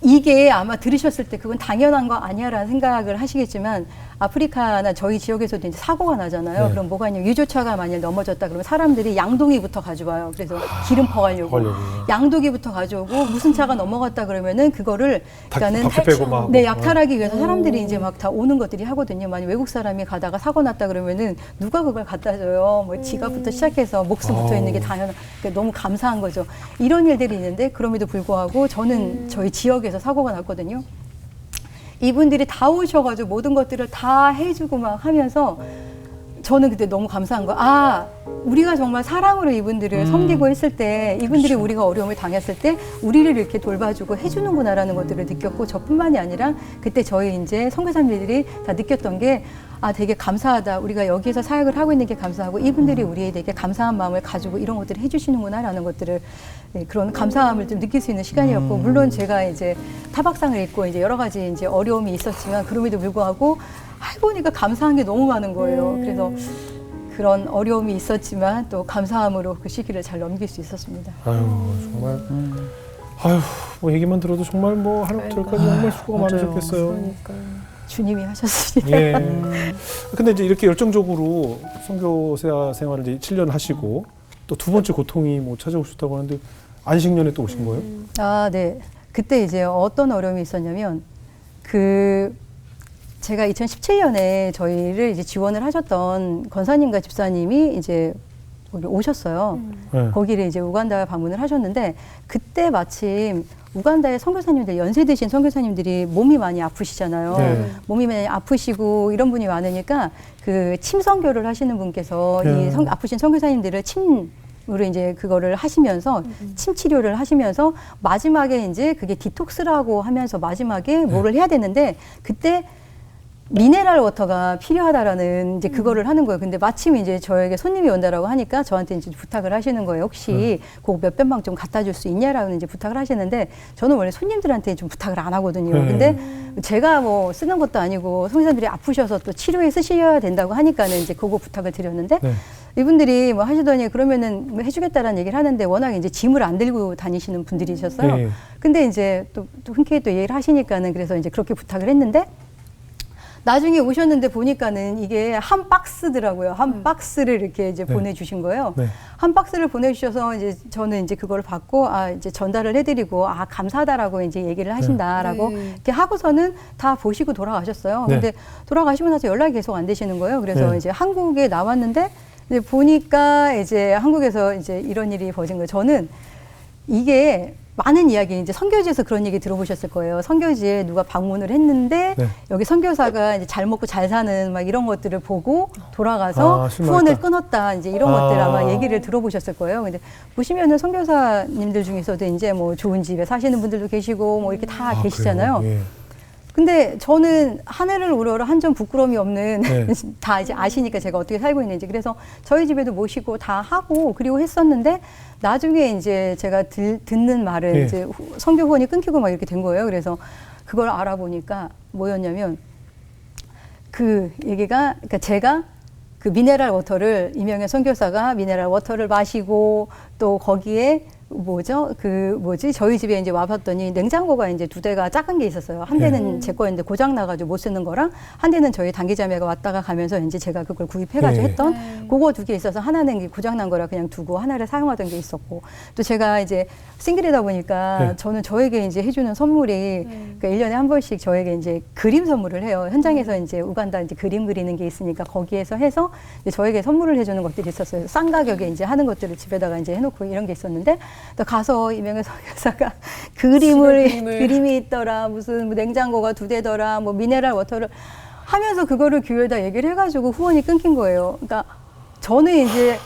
[SPEAKER 4] 이게 아마 들으셨을 때 그건 당연한 거 아니야라는 생각을 하시겠지만, 아프리카나 저희 지역에서도 이제 사고가 나잖아요.
[SPEAKER 1] 네.
[SPEAKER 4] 그럼 뭐가 있냐면, 유조차가 만약 넘어졌다 그러면 사람들이 양동이부터 가져와요. 그래서 기름 퍼가려고 양동이부터 가져오고, 무슨 차가 넘어갔다 그러면은 그거를 그러니까는
[SPEAKER 1] 바퀴 빼고 막
[SPEAKER 4] 네, 약탈하기 위해서 사람들이 이제 막 다 오는 것들이 하거든요. 만약 외국 사람이 가다가 사고 났다 그러면은 누가 그걸 갖다 줘요. 뭐 지갑부터 시작해서 목숨 붙어 있는 게 당연한, 그러니까 너무 감사한 거죠. 이런 일들이 있는데, 그럼에도 불구하고 저는 저희 지역에서 사고가 났거든요. 이분들이 다 오셔가지고 모든 것들을 다 해주고 막 하면서 저는 그때 너무 감사한 거, 우리가 정말 사랑으로 이분들을 섬기고 했을 때 이분들이
[SPEAKER 1] 그렇죠.
[SPEAKER 4] 우리가 어려움을 당했을 때 우리를 이렇게 돌봐주고 해주는구나라는 것들을 느꼈고 저뿐만이 아니라 그때 저희 이제 선교사님들이 다 느꼈던 게 되게 감사하다. 우리가 여기에서 사역을 하고 있는 게 감사하고 이분들이 우리에 되게 감사한 마음을 가지고 이런 것들을 해주시는구나라는 것들을 그런 감사함을 좀 느낄 수 있는 시간이었고 물론 제가 이제 타박상을 입고 이제 여러 가지 이제 어려움이 있었지만 그럼에도 불구하고 해보니까 감사한 게 너무 많은 거예요. 그래서 그런 어려움이 있었지만 또 감사함으로 그 시기를 잘 넘길 수 있었습니다.
[SPEAKER 1] 아유 정말 아유 뭐 얘기만 들어도 정말 뭐 하루부터 열까지 정말 수고가
[SPEAKER 3] 맞아요.
[SPEAKER 1] 많으셨겠어요.
[SPEAKER 2] 그러니까요.
[SPEAKER 4] 주님이 하셨으니까.
[SPEAKER 1] 예. 근데 이제 이렇게 열정적으로 선교사 생활을 이제 7년 하시고 또 두 번째 고통이 뭐 찾아오셨다고 하는데 안식년에 또 오신 거예요?
[SPEAKER 4] 네. 그때 이제 어떤 어려움이 있었냐면 제가 2017년에 저희를 이제 지원을 하셨던 권사님과 집사님이 이제 거기 오셨어요.
[SPEAKER 1] 네.
[SPEAKER 4] 거기를 이제 우간다 방문을 하셨는데 그때 마침 우간다의 선교사님들 연세 드신 선교사님들이 몸이 많이 아프시잖아요.
[SPEAKER 1] 네.
[SPEAKER 4] 몸이 많이 아프시고 이런 분이 많으니까 그 침선교를 하시는 분께서
[SPEAKER 1] 네.
[SPEAKER 4] 이 아프신 선교사님들을 으로 이제 그거를 하시면서 침 치료를 하시면서 마지막에 이제 그게 디톡스라고 하면서 마지막에 뭐를 해야 되는데 그때 미네랄 워터가 필요하다라는 이제 그거를 하는 거예요. 근데 마침 이제 저에게 손님이 온다라고 하니까 저한테 이제 부탁을 하시는 거예요. 혹시 그거 몇 변방 좀 갖다 줄 수 있냐라는 이제 부탁을 하시는데 저는 원래 손님들한테 좀 부탁을 안 하거든요. 근데 제가 뭐 쓰는 것도 아니고 선생님들이 아프셔서 또 치료에 쓰셔야 된다고 하니까는 이제 그거 부탁을 드렸는데
[SPEAKER 1] 네.
[SPEAKER 4] 이분들이 뭐 하시더니 그러면은 뭐 해주겠다라는 얘기를 하는데 워낙 이제 짐을 안 들고 다니시는 분들이셨어요.
[SPEAKER 1] 네.
[SPEAKER 4] 근데 이제 또 흔쾌히 또 얘기를 하시니까는 그래서 이제 그렇게 부탁을 했는데 나중에 오셨는데 보니까는 이게 한 박스더라고요. 한 박스를 이렇게 이제
[SPEAKER 1] 네.
[SPEAKER 4] 보내주신 거예요.
[SPEAKER 1] 네.
[SPEAKER 4] 한 박스를 보내주셔서 이제 저는 이제 그걸 받고 이제 전달을 해드리고 감사하다라고 이제 얘기를 하신다라고
[SPEAKER 2] 네.
[SPEAKER 4] 이렇게 하고서는 다 보시고 돌아가셨어요.
[SPEAKER 1] 네.
[SPEAKER 4] 근데 돌아가시고 나서 연락이 계속 안 되시는 거예요. 그래서
[SPEAKER 1] 네.
[SPEAKER 4] 이제 한국에 나왔는데 이제 보니까 이제 한국에서 이제 이런 일이 벌어진 거예요. 저는 이게 많은 이야기 이제 선교지에서 그런 얘기 들어보셨을 거예요. 선교지에 누가 방문을 했는데
[SPEAKER 1] 네.
[SPEAKER 4] 여기 선교사가 이제 잘 먹고 잘 사는 막 이런 것들을 보고 돌아가서
[SPEAKER 1] 실망했다.
[SPEAKER 4] 후원을 끊었다 이제 이런 것들 아마 얘기를 들어보셨을 거예요. 근데 보시면은 선교사님들 중에서도 이제 뭐 좋은 집에 사시는 분들도 계시고 뭐 이렇게 다 계시잖아요.
[SPEAKER 1] 그래요? 예.
[SPEAKER 4] 근데 저는 하늘을 우러러 한 점 부끄러움이 없는
[SPEAKER 1] 네.
[SPEAKER 4] 다 이제 아시니까 제가 어떻게 살고 있는지 그래서 저희 집에도 모시고 다 하고 그리고 했었는데 나중에 이제 제가 듣는 말은
[SPEAKER 1] 네.
[SPEAKER 4] 이제 선교 후원이 끊기고 막 이렇게 된 거예요. 그래서 그걸 알아보니까 뭐였냐면 그 얘기가 그러니까 제가 그 미네랄 워터를 이명현 선교사가 미네랄 워터를 마시고 또 거기에 저희 집에 이제 와봤더니 냉장고가 이제 2대가 작은 게 있었어요. 한 대는 제 거였는데 고장 나가지고 못 쓰는 거랑 한 대는 저희 단기자매가 왔다가 가면서 이제 제가 그걸 구입해가지고
[SPEAKER 1] 네.
[SPEAKER 4] 했던 그거 2개 있어서 하나는 고장 난 거라 그냥 두고 하나를 사용하던 게 있었고 또 제가 이제 싱글이다 보니까
[SPEAKER 1] 네.
[SPEAKER 4] 저는 저에게 이제 해주는 선물이 그러니까 1년에 한 번씩 저에게 이제 그림 선물을 해요. 현장에서 이제 우간다 이제 그림 그리는 게 있으니까 거기에서 해서 이제 저에게 선물을 해주는 것들이 있었어요. 싼 가격에 이제 하는 것들을 집에다가 이제 해놓고 이런 게 있었는데 또 가서 이명현 선교사가 그림이 있더라. 무슨 뭐 냉장고가 2대더라. 뭐 미네랄 워터를 하면서 그거를 교회에다 얘기를 해가지고 후원이 끊긴 거예요. 그러니까 저는 이제